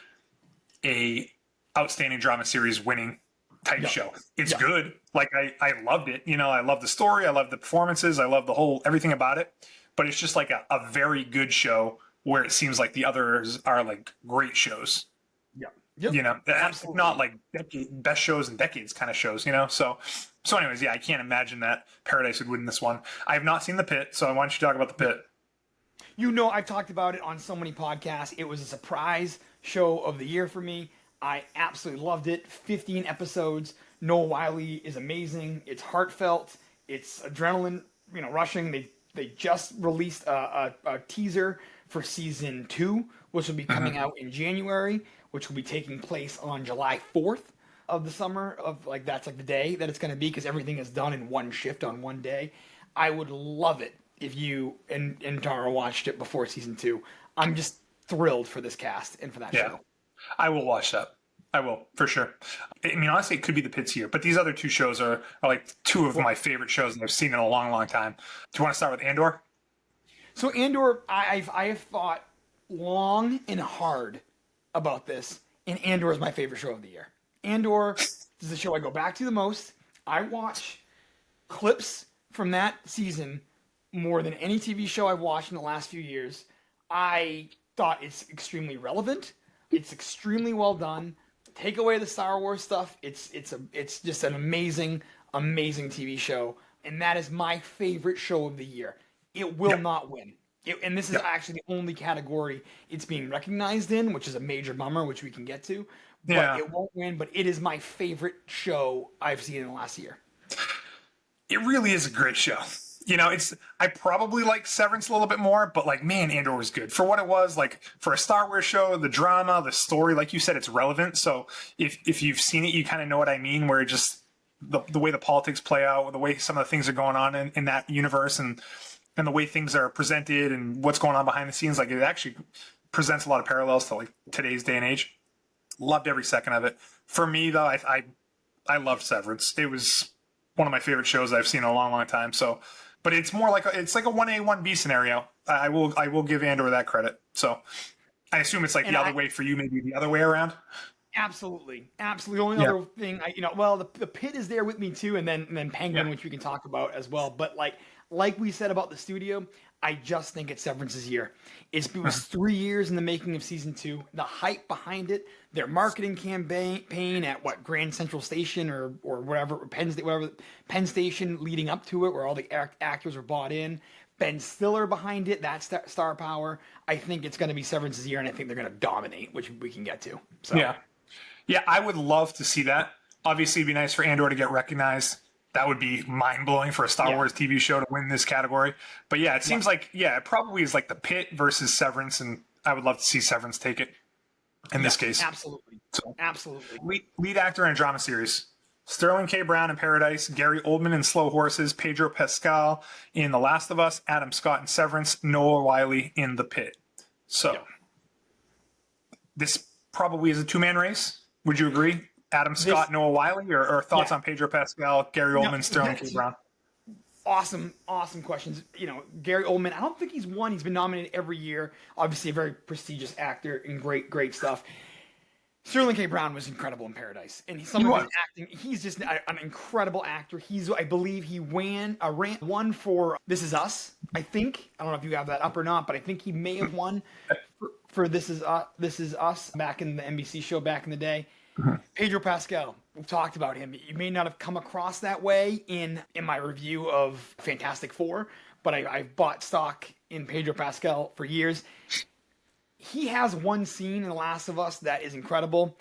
a outstanding drama series winning type show. It's good. Like I loved it. I love the story. I love the performances. I love everything about it. But it's just like a very good show where it seems like the others are like great shows. Yeah. Yep. Absolutely. Not like best shows in decades kind of shows. So So anyways, yeah, I can't imagine that Paradise would win this one. I have not seen The Pit, so why don't you talk about The Pit? You know, I've talked about it on so many podcasts. It was a surprise show of the year for me. I absolutely loved it. 15 episodes. Noah Wyle is amazing. It's heartfelt. It's adrenaline, rushing. They just released a teaser for season 2, which will be coming out in January, which will be taking place on July 4th of the summer. That's the day that it's going to be, because everything is done in one shift on one day. I would love it if you and Tara watched it before season 2. I'm just thrilled for this cast and for that show. I will watch that. I will, for sure. I mean, honestly, it could be The Pit's year, but these other two shows are like two of my favorite shows that I've seen in a long, long time. Do you want to start with Andor? So Andor, I have thought long and hard about this, and Andor is my favorite show of the year. Andor is the show I go back to the most. I watch clips from that season more than any TV show I've watched in the last few years. I thought it's extremely relevant. It's extremely well done. Take away the Star Wars stuff. It's just an amazing, amazing TV show, and that is my favorite show of the year. It will not win. And this is actually the only category it's being recognized in, which is a major bummer, which we can get to. But it won't win, but it is my favorite show I've seen in the last year. It really is a great show. I probably like Severance a little bit more, but man, Andor was good for what it was. For a Star Wars show, the drama, the story, like you said, it's relevant. So if you've seen it, you kind of know what I mean, where it just the way the politics play out, the way some of the things are going on in that universe, and the way things are presented and what's going on behind the scenes, it actually presents a lot of parallels to today's day and age. Loved every second of it. For me, though, I loved Severance. It was one of my favorite shows I've seen in a long, long time. So, but it's more like a 1A, 1B scenario. I will give Andor that credit. So I assume it's the other way for you, maybe the other way around. Absolutely. The only other thing, the Pit is there with me too, and then Penguin, which we can talk about as well. But like we said about the studio, I just think it's Severance's year. It was 3 years in the making of season 2. The hype behind it, their marketing campaign at Grand Central Station or whatever Penn Station leading up to it, where all the actors were bought in. Ben Stiller behind it, that's star power. I think it's going to be Severance's year, and I think they're going to dominate, which we can get to. So yeah, I would love to see that. Obviously, it'd be nice for Andor to get recognized. That would be mind-blowing for a Star Wars TV show to win this category. But yeah, it seems it probably is The Pit versus Severance, and I would love to see Severance take it in this case. Absolutely. So, absolutely. Lead actor in a drama series. Sterling K. Brown in Paradise, Gary Oldman in Slow Horses, Pedro Pascal in The Last of Us, Adam Scott in Severance, Noah Wyle in The Pit. So this probably is a two-man race. Would you agree? Adam Scott, Noah Wyle, or thoughts on Pedro Pascal, Gary Oldman, Sterling K. Brown? Awesome questions. Gary Oldman, I don't think he's won. He's been nominated every year. Obviously, a very prestigious actor and great stuff. Sterling K. Brown was incredible in Paradise, and his acting. He's just an incredible actor. I believe he won for This Is Us. I think, I don't know if you have that up or not, but I think he may have won for This Is Us back in the NBC show back in the day. Pedro Pascal, we've talked about him. You may not have come across that way in my review of Fantastic Four, but I've bought stock in Pedro Pascal for years. He has one scene in The Last of Us that is incredible.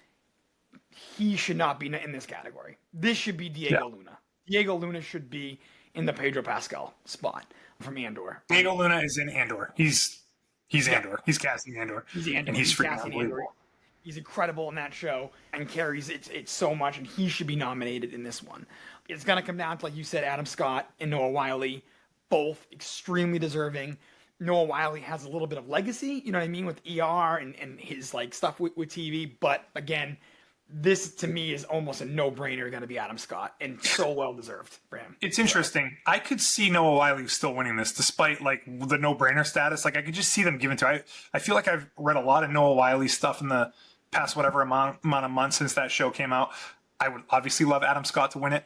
He should not be in this category. This should be Diego Luna. Diego Luna should be in the Pedro Pascal spot from Andor. Diego Luna is in Andor. He's Andor. He's casting Andor. He's Andor. And he's freaking unbelievable. He's incredible in that show and carries it so much, and he should be nominated in this one. It's going to come down to, like you said, Adam Scott and Noah Wyle, both extremely deserving. Noah Wyle has a little bit of legacy, you know what I mean, with ER and his stuff with TV. But again, this to me is almost a no-brainer going to be Adam Scott, and so well deserved for him. It's interesting. I could see Noah Wyle still winning this, despite the no-brainer status. I could just see them giving to. I feel like I've read a lot of Noah Wyle stuff in the past whatever amount of months since that show came out. I would obviously love Adam Scott to win it.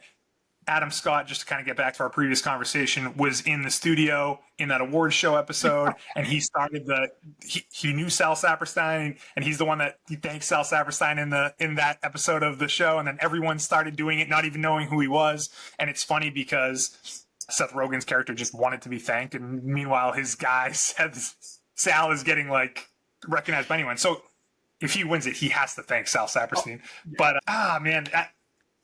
Adam Scott, just to kind of get back to our previous conversation, was in the studio in that awards show episode, and he started he knew Sal Saperstein, and he's the one that he thanked Sal Saperstein in that episode of the show, and then everyone started doing it, not even knowing who he was. And it's funny because Seth Rogen's character just wanted to be thanked, and meanwhile his guy said Sal is getting like recognized by anyone. So if he wins it, he has to thank Sal Saperstein. But man.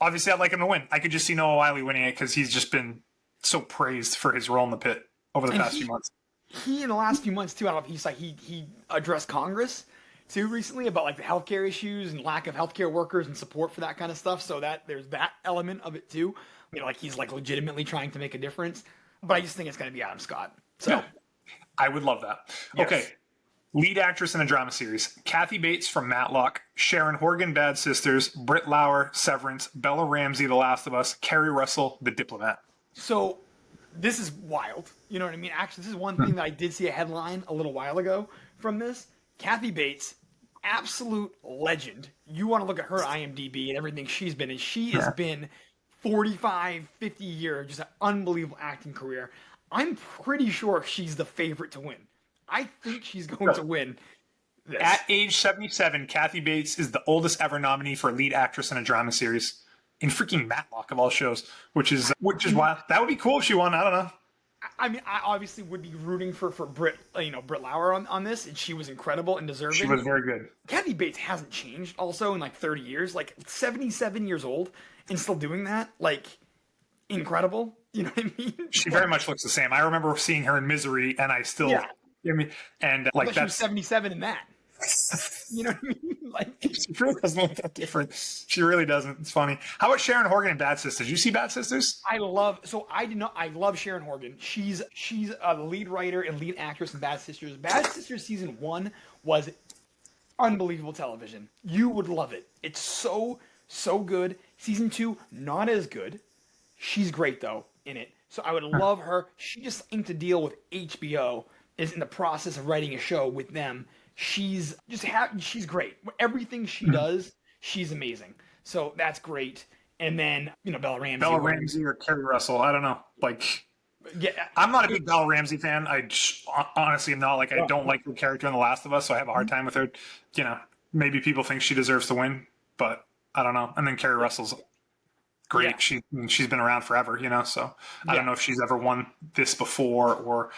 Obviously, I'd like him to win. I could just see Noah Wyle winning it because he's just been so praised for his role in the pit over the past few months. He, in the last few months, too, I don't know if he's like, he addressed Congress, too, recently about like the healthcare issues and lack of healthcare workers and support for that kind of stuff. So that there's that element of it, too. You know, like he's like legitimately trying to make a difference. But I just think it's going to be Adam Scott. So yeah. I would love that. Yes. Okay. Lead actress in a drama series: Kathy Bates from Matlock, Sharon Horgan, Bad Sisters, Britt Lauer, Severance, Bella Ramsey, The Last of Us, Kerry Russell, The Diplomat. So this is wild. You know what I mean? Actually, this is one thing that I did see a headline a little while ago from this. Kathy Bates, absolute legend. You want to look at her IMDb and everything she's been in. She has been 45, 50 years, just an unbelievable acting career. I'm pretty sure she's the favorite to win. I think she's going to win this. At age 77, Kathy Bates is the oldest ever nominee for lead actress in a drama series in freaking Matlock of all shows, which is wild. That would be cool if she won. I don't know. I mean, I obviously would be rooting for Britt Lauer on this, and she was incredible and deserving. She was very good. Kathy Bates hasn't changed also in like 30 years, like 77 years old and still doing that. Like, incredible. You know what I mean? She very much looks the same. I remember seeing her in Misery, and I still... Yeah. And like she was 77 in that. You know what I mean? Like, she really doesn't look that different. She really doesn't. It's funny. How about Sharon Horgan in Bad Sisters? Did you see Bad Sisters? I love Sharon Horgan. She's the lead writer and lead actress in Bad Sisters. Bad Sisters season 1 was unbelievable television. You would love it. It's so good. Season 2, not as good. She's great though in it. So I would love her. She just inked a deal with HBO. Is in the process of writing a show with them. She's she's great. Everything she does, she's amazing. So that's great. And then, Bella Ramsey or Kerry Russell. I don't know. Like, yeah, I'm not a big Bella Ramsey fan. I honestly am not. Like, I don't like her character in The Last of Us, so I have a hard time with her. Maybe people think she deserves to win, but I don't know. And then Kerry Russell's great. Yeah. She's been around forever, so I don't know if she's ever won this before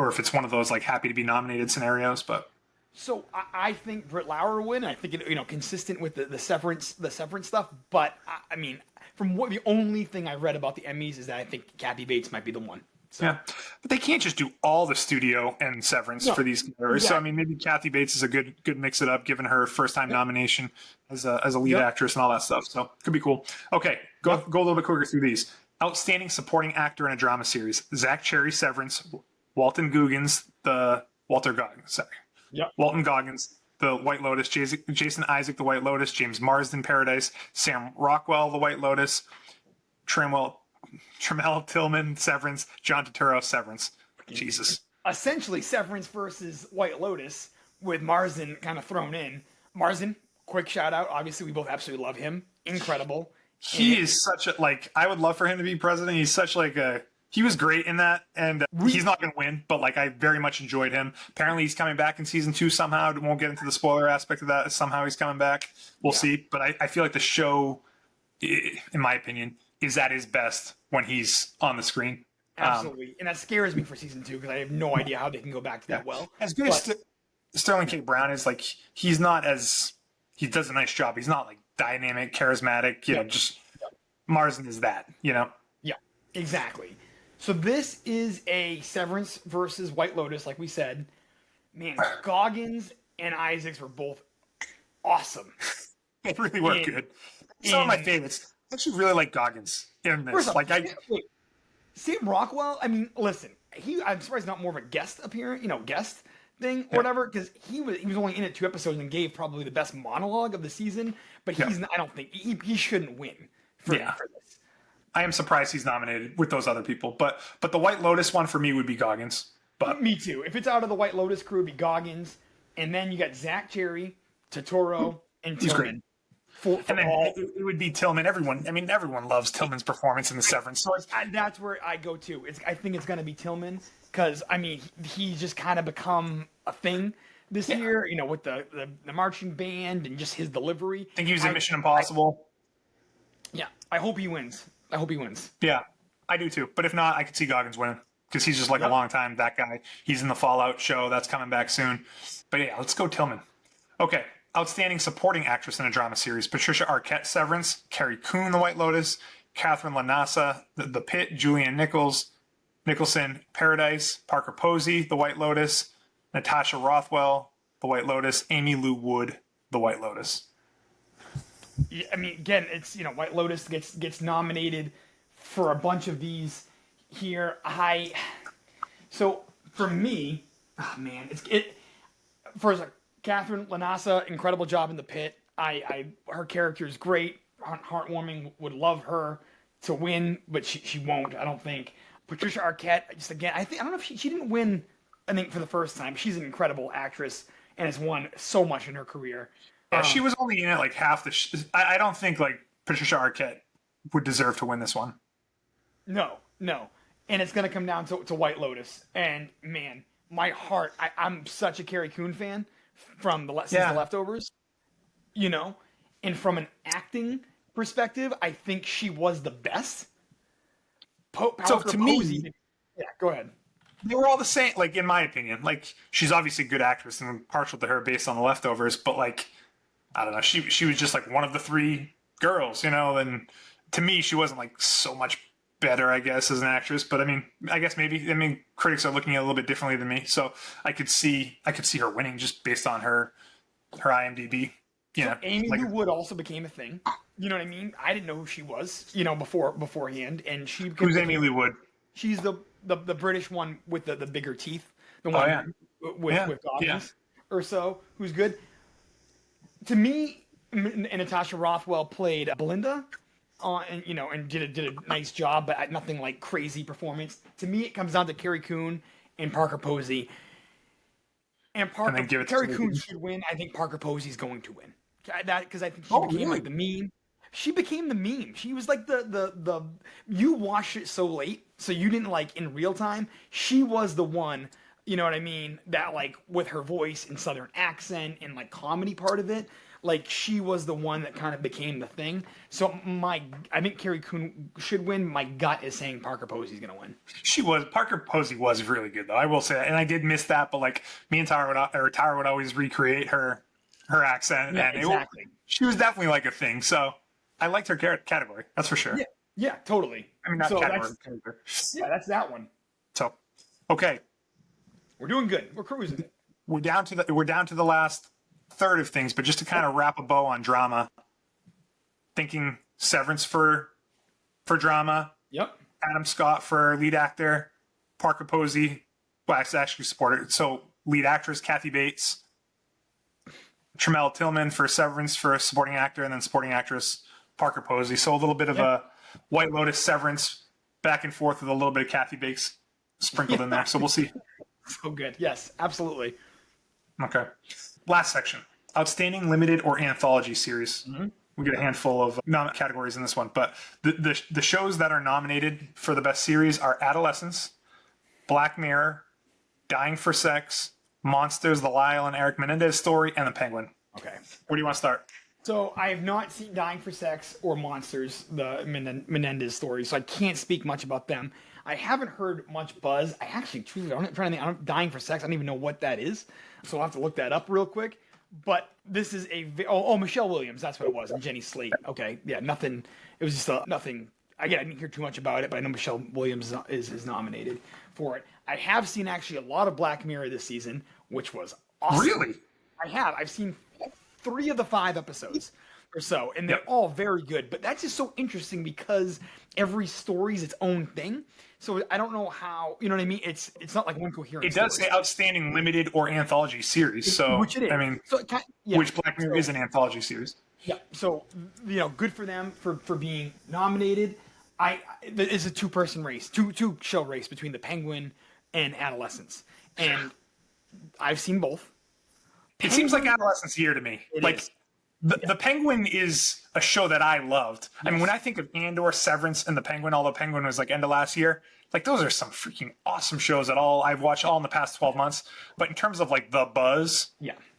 or if it's one of those like happy to be nominated scenarios, but so I think Britt Lauer will win. I think consistent with the Severance stuff. But I mean, from the only thing I read about the Emmys is that I think Kathy Bates might be the one. So. Yeah, but they can't just do all the studio and Severance for these categories. Yeah. So I mean, maybe Kathy Bates is a good mix it up, given her first time nomination as a lead actress and all that stuff. So could be cool. Okay, go a little bit quicker through these. Outstanding supporting actor in a drama series: Zach Cherry, Severance. Walton Goggins, Walton Goggins, The White Lotus, Jason Isaac, The White Lotus, James Marsden, Paradise, Sam Rockwell, The White Lotus, Tremel Tillman, Severance, John Turturro, Severance. Jesus. Essentially, Severance versus White Lotus with Marsden kind of thrown in. Marsden, quick shout out. Obviously, we both absolutely love him. Incredible. He is such I would love for him to be president. He's such he was great in that, and he's not going to win, but I very much enjoyed him. Apparently, he's coming back in season 2 somehow. Won't get into the spoiler aspect of that. Somehow he's coming back. We'll see. But I feel like the show, in my opinion, is at his best when he's on the screen. Absolutely. And that scares me for season 2 because I have no idea how they can go back to that well. As good as Sterling K. Brown is, he's not as... He does a nice job. He's not, dynamic, charismatic, just... Marsden is that, Yeah, exactly. So this is a Severance versus White Lotus, like we said. Man, Goggins and Isaacs were both awesome. They really were good. Some of my favorites. I actually really like Goggins in this. Sam Rockwell, I mean, listen, I'm surprised he's not more of a guest appearance, guest thing or whatever, because he was only in it 2 episodes and gave probably the best monologue of the season, but I don't think he shouldn't win for this. I am surprised he's nominated with those other people, but the White Lotus one for me would be Goggins. But me too. If it's out of the White Lotus crew, it'd be Goggins, and then you got Zach Cherry, Turturro, and Tillman. for And then all. it would be Tillman. Everyone loves Tillman's performance in the Severance. So And that's where I go to. I think it's going to be Tillman because he's just kind of become a thing this year. You know, with the marching band and just his delivery. I think he was in Mission Impossible. I hope he wins. Yeah, I do too. But if not, I could see Goggins winning because he's just like a long time that guy. He's in the Fallout show that's coming back soon. But yeah, let's go Tillman. Okay. Outstanding supporting actress in a drama series: Patricia Arquette, Severance; Carrie Coon, The White Lotus; Catherine Lanasa, The Pit; Julianne Nicholson, Paradise; Parker Posey, The White Lotus; Natasha Rothwell, The White Lotus; Amy Lou Wood, The White Lotus. Yeah, again, it's White Lotus gets nominated for a bunch of these here. So for me, first, Catherine Lanasa, incredible job in The Pit. Her character is great, heartwarming. Would love her to win, but she won't. I don't think. Patricia Arquette, just again, I don't know if she didn't win. I think for the first time, she's an incredible actress and has won so much in her career. Yeah, she was only in it like half the. I don't think like Patricia Arquette would deserve to win this one. No, and it's gonna come down to White Lotus. And man, my heart, I'm such a Carrie Coon fan from the Leftovers, and from an acting perspective, I think she was the best. So to me, go ahead. They were all the same, like in my opinion. Like she's obviously a good actress, and I'm partial to her based on the Leftovers. But like, I don't know, she was just like one of the three girls, And to me, she wasn't like so much better, I guess, as an actress. But I guess maybe critics are looking at it a little bit differently than me. So I could see her winning just based on her IMDb. Amy Lou Wood also became a thing. You know what I mean? I didn't know who she was, beforehand, and she. Who's Amy Lou Wood? She's the British one with the bigger teeth, the one with goggles or so, who's good. To me, and Natasha Rothwell played Belinda, and did a nice job, but nothing like crazy performance. To me, it comes down to Carrie Coon and Parker Posey. And Carrie Coon should win. I think Parker Posey's going to win. Because I think she became like the meme. She became the meme. She was like the you watched it so late, so you didn't like in real time. She was the one, you know what I mean, that like with her voice and southern accent and like comedy part of it, like she was the one that kind of became the thing. So I think Carrie Coon should win. My gut is saying Parker Posey's gonna win. Parker Posey was really good though. I will say that, and I did miss that, but like me and Tara would always recreate her accent, and exactly. She was definitely like a thing. So I liked her category. That's for sure. Yeah, totally. Not category. That's that one. So, okay, we're doing good. We're cruising it. We're down to the last third of things, but just to kind of wrap a bow on drama, thinking Severance for drama. Yep. Adam Scott for lead actor, Parker Posey, well, it's actually supported. So lead actress Kathy Bates, Tramell Tillman for Severance for supporting actor, and then supporting actress Parker Posey. So a little bit of a White Lotus Severance back and forth with a little bit of Kathy Bates sprinkled in there. So we'll see. So good. Yes, absolutely. Okay. Last section. Outstanding limited or anthology series. Mm-hmm. We get a handful of categories in this one, but the shows that are nominated for the best series are Adolescence, Black Mirror, Dying for Sex, Monsters, the Lyle and Eric Menendez story, and The Penguin. Okay. Where do you want to start? So I have not seen Dying for Sex or Monsters, the Menendez story, so I can't speak much about them. I haven't heard much buzz. I actually, truly, I'm trying to think. Dying for Sex, I don't even know what that is, so I'll have to look that up real quick. But this is Michelle Williams, that's what it was, and Jenny Slate. Okay, yeah, nothing. It was just nothing. Again, I didn't hear too much about it, but I know Michelle Williams is nominated for it. I have seen actually a lot of Black Mirror this season, which was awesome. Really? I have. I've seen 3 of the 5 episodes or so, and they're all very good. But that's just so interesting because every story is its own thing. So I don't know how, you know what I mean? It's not like one coherent It does say outstanding limited or anthology series. So which it is. I mean, which Black Mirror is an anthology series. Yeah. So, good for them for being nominated. It's a 2-person race, two show race between The Penguin and Adolescence. And I've seen both. It seems like Adolescence year to me. It is. The Penguin is a show that I loved. Yes. I mean, when I think of Andor, Severance, and The Penguin, although Penguin was like end of last year, like those are some freaking awesome shows that I've watched all in the past 12 months. But in terms of like the buzz,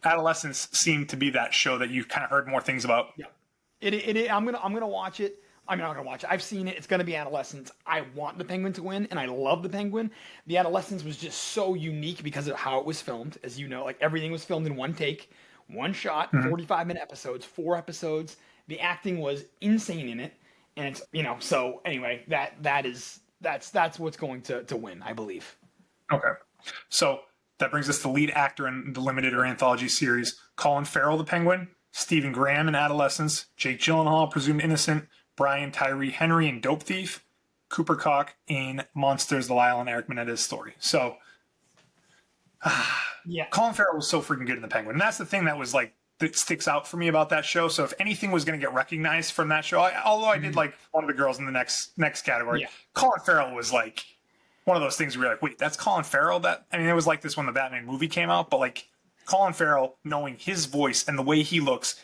Adolescence seemed to be that show that you kind of heard more things about. Yeah, I'm gonna watch it. I'm not gonna watch it. I've seen it. It's gonna be Adolescence. I want the Penguin to win, and I love the Penguin. The Adolescence was just so unique because of how it was filmed. As you know, like everything was filmed in one take, one shot, 45-minute episodes, 4 episodes. The acting was insane in it, and it's So anyway, that's what's going to win, I believe. Okay, so that brings us to lead actor in the limited or anthology series: Colin Farrell, the Penguin; Stephen Graham in Adolescence; Jake Gyllenhaal, Presumed Innocent; Brian Tyree Henry in Dope Thief; Cooper Cock in Monsters: The Lyle and Eric Menendez Story. So, Colin Farrell was so freaking good in The Penguin, and that's the thing that sticks out for me about that show. So, if anything was going to get recognized from that show, although I did like one of the girls in the next category, Colin Farrell was like one of those things where you're like, wait, that's Colin Farrell? It was like this when the Batman movie came out, but like Colin Farrell, knowing his voice and the way he looks,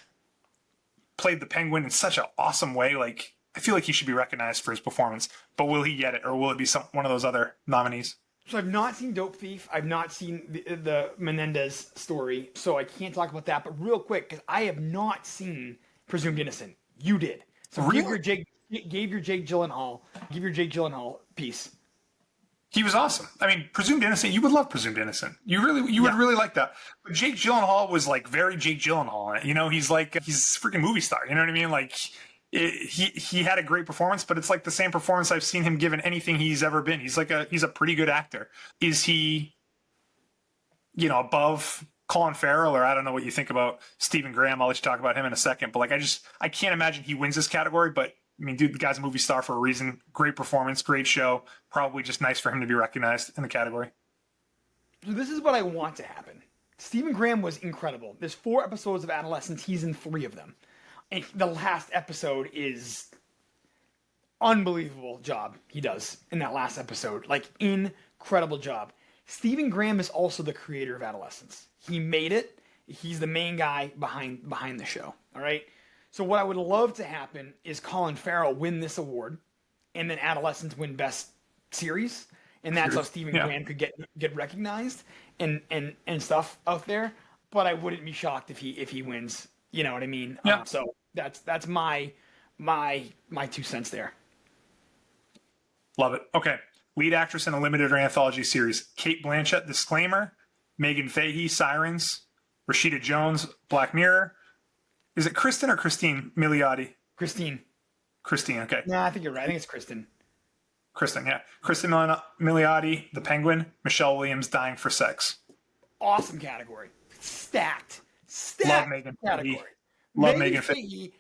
played the Penguin in such an awesome way. Like, I feel like he should be recognized for his performance, but will he get it, or will it be one of those other nominees? So I've not seen Dope Thief. I've not seen the Menendez Story, so I can't talk about that. But real quick, because I have not seen Presumed Innocent. You did. So really? Give your Jake Gyllenhaal piece. He was awesome. I mean, Presumed Innocent, you would love Presumed Innocent. You would really like that. But Jake Gyllenhaal was like very Jake Gyllenhaal. He's like, he's a freaking movie star. You know what I mean? Like, he had a great performance, but it's like the same performance I've seen him give in anything he's ever been. He's a pretty good actor. Is he, above Colin Farrell, or I don't know what you think about Stephen Graham. I'll let you talk about him in a second. But like, I can't imagine he wins this category, but I mean, dude, the guy's a movie star for a reason. Great performance, great show. Probably just nice for him to be recognized in the category. So this is what I want to happen. Stephen Graham was incredible. There's 4 episodes of Adolescence. He's in 3 of them. And the last episode is unbelievable job he does in that last episode. Like, incredible job. Stephen Graham is also the creator of Adolescence. He made it. He's the main guy behind the show. All right? So what I would love to happen is Colin Farrell win this award, and then Adolescence win Best Series, and that's how Stephen Graham could get recognized and stuff out there. But I wouldn't be shocked if he wins. You know what I mean? Yeah. So that's my 2 cents there. Love it. Okay. Lead actress in a limited or anthology series: Cate Blanchett, Disclaimer; Megan Fahey, Sirens; Rashida Jones, Black Mirror. Is it Cristin or Christine Milioti? Cristin, okay. No, I think you're right. I think it's Cristin. Cristin, yeah. Cristin Milioti, The Penguin; Michelle Williams, Dying for Sex. Awesome category. Stacked Love Megan category. Fahey. Love Megan Fahey.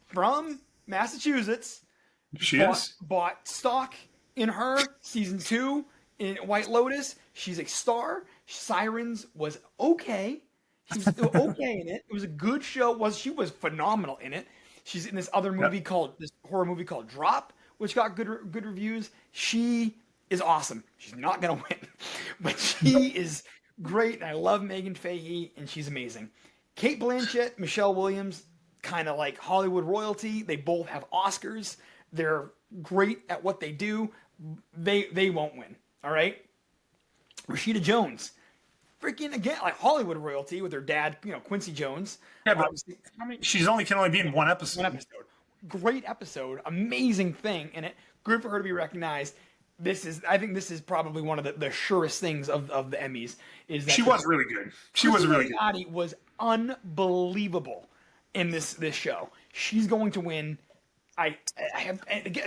From Massachusetts. She bought stock in her season 2 in White Lotus. She's a star. Sirens was okay. She was okay in it. It was a good show. She was phenomenal in it. She's in this other movie this horror movie called Drop, which got good reviews. She is awesome. She's not gonna win, but she is great. And I love Megan Fahey, and she's amazing. Cate Blanchett, Michelle Williams, kind of like Hollywood royalty. They both have Oscars. They're great at what they do. They won't win. All right. Rashida Jones, freaking again like Hollywood royalty with her dad, Quincy Jones. Yeah, but can only be in one episode. Great episode, amazing thing in it. Good for her to be recognized. I think this is probably one of the surest things of the Emmys. Is that she was really good. She was really good. Milioti was unbelievable in this show. She's going to win. I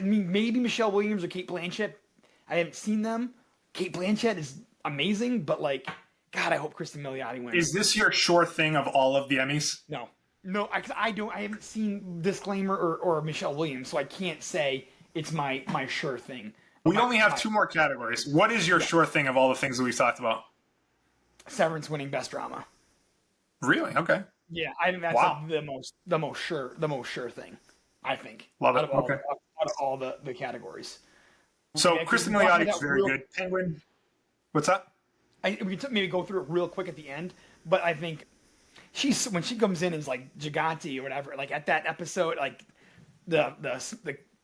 mean, maybe Michelle Williams or Cate Blanchett. I haven't seen them. Cate Blanchett is amazing, but like, God, I hope Cristin Milioti wins. Is this your sure thing of all of the Emmys? No, I don't. I haven't seen Disclaimer or Michelle Williams, so I can't say it's my sure thing. We only have 2 more categories. What is your sure thing of all the things that we've talked about? Severance winning Best Drama. Really? Okay. Yeah, I think that's the most sure thing. I think. Love it. Out of all the categories. So Cristin Milioti is very good. Penguin. What's up? We can maybe go through it real quick at the end, but I think she's when she comes in as like Jagati or whatever, like at that episode, like the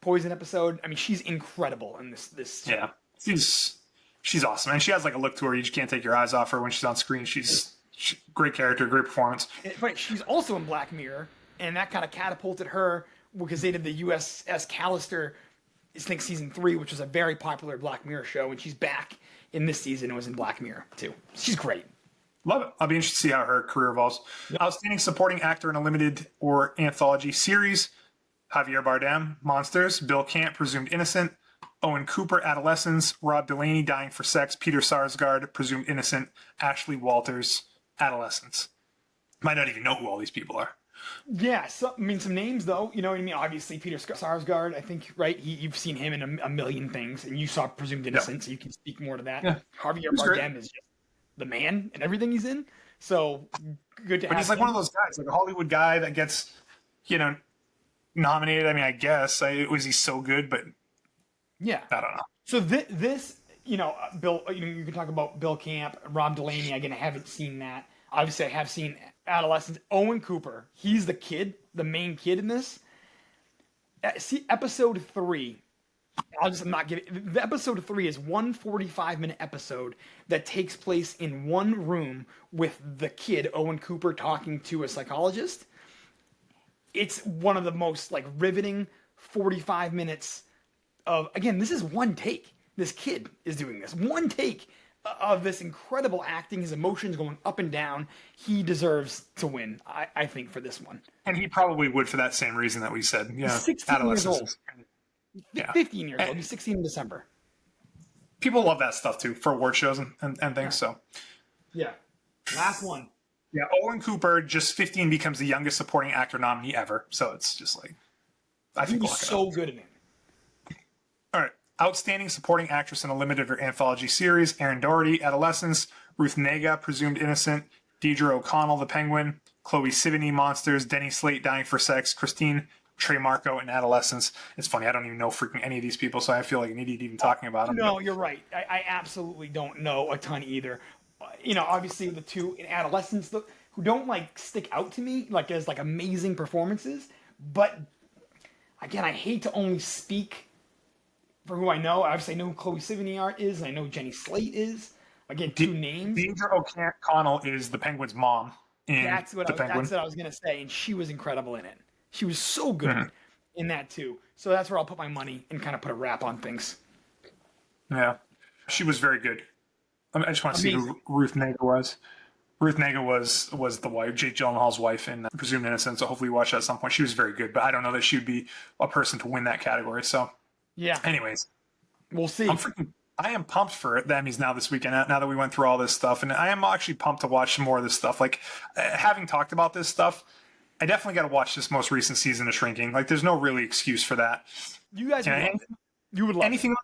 poison episode. I mean, she's incredible in this. Yeah, she's awesome, and she has like a look to her. You just can't take your eyes off her when she's on screen. She's great character, great performance. But she's also in Black Mirror, and that kind of catapulted her because they did the USS Callister, I think season 3, which was a very popular Black Mirror show, and she's back in this season and was in Black Mirror too. She's great. Love it. I'll be interested to see how her career evolves. Yep. Outstanding supporting actor in a limited or anthology series: Javier Bardem, Monsters; Bill Camp, Presumed Innocent; Owen Cooper, Adolescence; Rob Delaney, Dying for Sex; Peter Sarsgaard, Presumed Innocent; Ashley Walters, Adolescence. Might not even know who all these people are. Yeah, so, I mean, some names though. You know what I mean? Obviously, Peter Sarsgaard. I think, right? You've seen him in a million things, and you saw Presumed Innocent, yep. So you can speak more to that. Yeah. Javier Bardem is just the man and everything he's in. So good to have. But he's like one of those guys, like a Hollywood guy that gets, nominated. I mean, I guess was he so good, but yeah, I don't know. So this, Bill, you can talk about Bill Camp, Rob Delaney. Again, I haven't seen that. Obviously, I have seen Adolescence. Owen Cooper, he's the kid, the main kid in this. See, episode 3. I'm not giving. The episode 3 is one 45-minute episode that takes place in one room with the kid, Owen Cooper, talking to a psychologist. It's one of the most riveting 45 minutes of, again, this is one take. This kid is doing this. One take of this incredible acting, his emotions going up and down. He deserves to win, I think, for this one. And he probably would for that same reason that we said. Yeah, he's 16 years old. Yeah. 15 years old. He's 16 in December. People love that stuff, too, for award shows and things, yeah. So. Yeah. Last one. Yeah, Owen Cooper, just 15, becomes the youngest supporting actor nominee ever. So it's just I think he's so good in it. All right. Outstanding supporting actress in a limited or anthology series: Erin Doherty, Adolescence; Ruth Negga, Presumed Innocent; Deidre O'Connell, The Penguin; Chloe Sevigny, Monsters; Denny Slate, Dying for Sex; Christine Trey Marco in Adolescence. It's funny, I don't even know freaking any of these people, so I feel like an idiot even talking about them. No, you're right. I absolutely don't know a ton either. Obviously the two in Adolescence who don't stick out to me as amazing performances, but again, I hate to only speak for who I know. Obviously, I know who Chloe Sevigny is, and I know Jenny Slate is. Again, two names. Deidre O'Connell is the Penguin's mom in That's what I was going to say, and she was incredible in it. She was so good in that, too. So that's where I'll put my money and kind of put a wrap on things. Yeah. She was very good. I just want to see who Ruth Negga was. Ruth Negga was the wife, Jake Gyllenhaal's wife in Presumed Innocent, so hopefully you watch that at some point. She was very good, but I don't know that she would be a person to win that category. So, yeah. Anyways. We'll see. I am pumped for the Emmys now this weekend, now that we went through all this stuff, and I am actually pumped to watch some more of this stuff. Having talked about this stuff, I definitely got to watch this most recent season of Shrinking. There's no really excuse for that. You guys you would love anything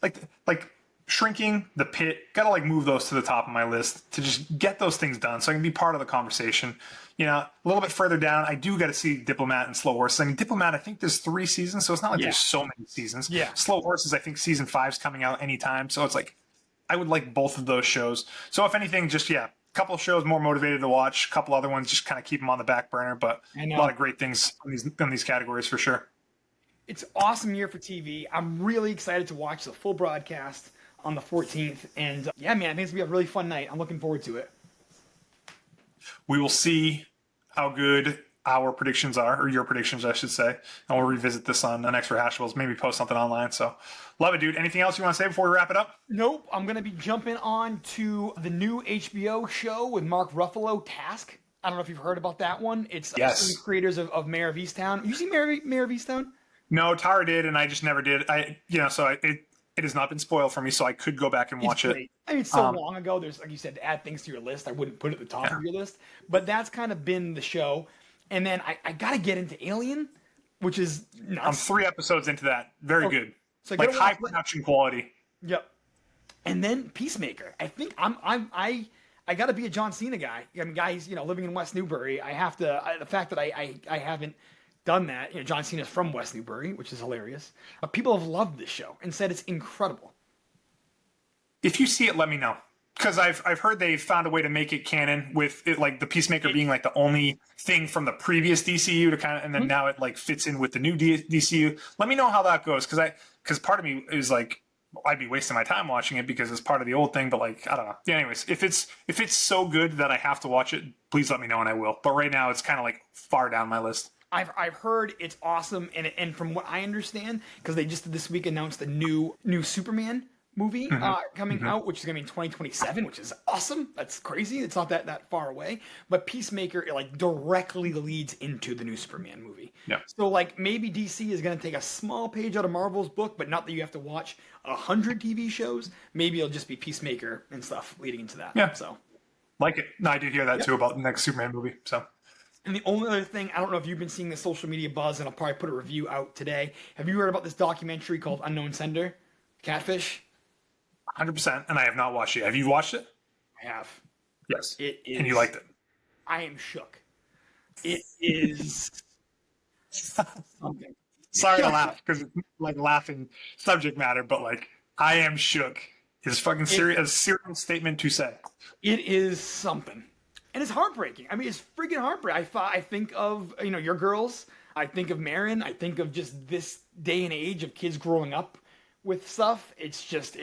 like Shrinking, The Pit, got to move those to the top of my list to just get those things done so I can be part of the conversation. A little bit further down, I do got to see Diplomat and Slow Horses. I mean, Diplomat, I think there's 3 seasons, so it's not there's so many seasons. Yeah. Slow Horses, I think season 5's coming out anytime, so it's I would like both of those shows. So if anything, just, a couple of shows more motivated to watch, a couple other ones just kind of keep them on the back burner, but a lot of great things in these categories for sure. It's an awesome year for TV. I'm really excited to watch the full broadcast on the 14th. And yeah, man, I think it's going to be a really fun night. I'm looking forward to it. We will see how good our predictions are, or your predictions, I should say. And we'll revisit this on the next Rehashables, maybe post something online. So love it, dude. Anything else you want to say before we wrap it up? Nope. I'm going to be jumping on to the new HBO show with Mark Ruffalo, Task. I don't know if you've heard about that one. It's the creators of Mayor of Easttown. You see Mayor of Easttown? No, Tara did, and I just never did. It has not been spoiled for me, so I could go back and watch it. I mean, it's so long ago. There's, like you said, to add things to your list. I wouldn't put it at the top of your list. But that's kind of been the show. And then I got to get into Alien, which is nuts. I'm 3 episodes into that. Very good. So high production quality. Yep. And then Peacemaker. I think I got to be a John Cena guy. I mean, guys, living in West Newbury, I have to. The fact that I haven't done that. John Cena's from West Newbury, which is hilarious. People have loved this show and said it's incredible. If you see it, let me know. because I've heard they found a way to make it canon with it, like the Peacemaker being like the only thing from the previous DCU to kind of, and then now it like fits in with the new DCU. Let me know how that goes, because part of me is like, I'd be wasting my time watching it because it's part of the old thing, but like, I don't know. Yeah, anyways, if it's so good that I have to watch it, please let me know and I will. But right now it's kind of like far down my list. I've heard it's awesome, and from what I understand, because they just this week announced a new Superman movie coming out, which is going to be in 2027, which is awesome. That's crazy. It's not that far away. But Peacemaker, it like directly leads into the new Superman movie. Yeah. So like maybe DC is going to take a small page out of Marvel's book, but not that you have to watch 100 TV shows. Maybe it'll just be Peacemaker and stuff leading into that. Yeah. So like it. No, I did hear that too about the next Superman movie. So. And the only other thing, I don't know if you've been seeing the social media buzz, and I'll probably put a review out today. Have you heard about this documentary called Unknown Sender Catfish? 100%, and I have not watched it. Have you watched it? I have. Yes. It is. And you liked it? I am shook. It is something. Sorry to laugh because it's like laughing subject matter, but like I am shook is fucking serious. A serious statement to say. It is something, and it's heartbreaking. I mean, it's freaking heartbreaking. I think of your girls. I think of Marin. I think of just this day and age of kids growing up with stuff. It's just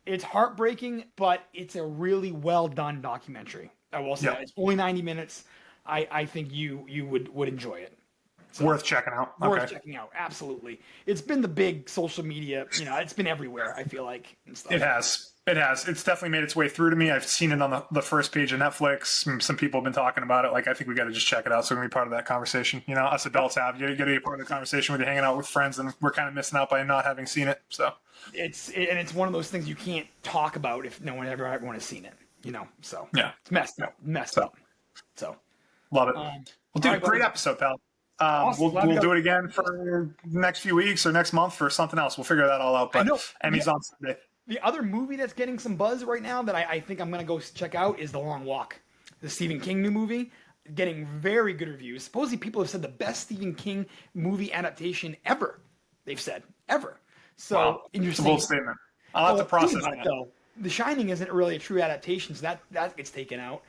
it's heartbreaking, but it's a really well done documentary. I will say that. It's only 90 minutes. I think you would enjoy it. So, worth checking out. Worth checking out. Absolutely. It's been the big social media. It's been everywhere. I feel like and stuff. It has. It's definitely made its way through to me. I've seen it on the first page of Netflix. Some people have been talking about it. Like, I think we got to just check it out so we can be part of that conversation. Us adults have. You got to be a part of the conversation when you're hanging out with friends, and we're kind of missing out by not having seen it. So it's one of those things you can't talk about if no one everyone has seen it. So yeah, it's messed up. So love it. Well, dude, great episode, pal. Awesome. We'll do it again for the next few weeks or next month for something else. We'll figure that all out. But Emmy's on Sunday. The other movie that's getting some buzz right now that I think I'm going to go check out is The Long Walk, the Stephen King new movie, getting very good reviews. Supposedly people have said the best Stephen King movie adaptation ever. They've said ever. So interesting. It's a bold statement. I'll have to process that. Though, The Shining isn't really a true adaptation, so that gets taken out.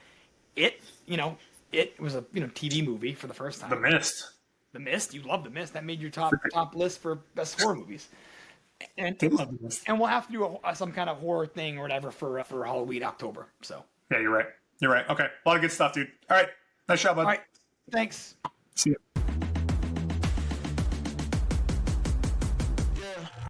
It was a TV movie for the first time. The Mist. The Mist, you love The Mist. That made your top list for best horror movies. And we'll have to do some kind of horror thing or whatever for Halloween, October. So yeah, you're right. Okay, a lot of good stuff, dude. All right, nice job, bud. All right, thanks. See you.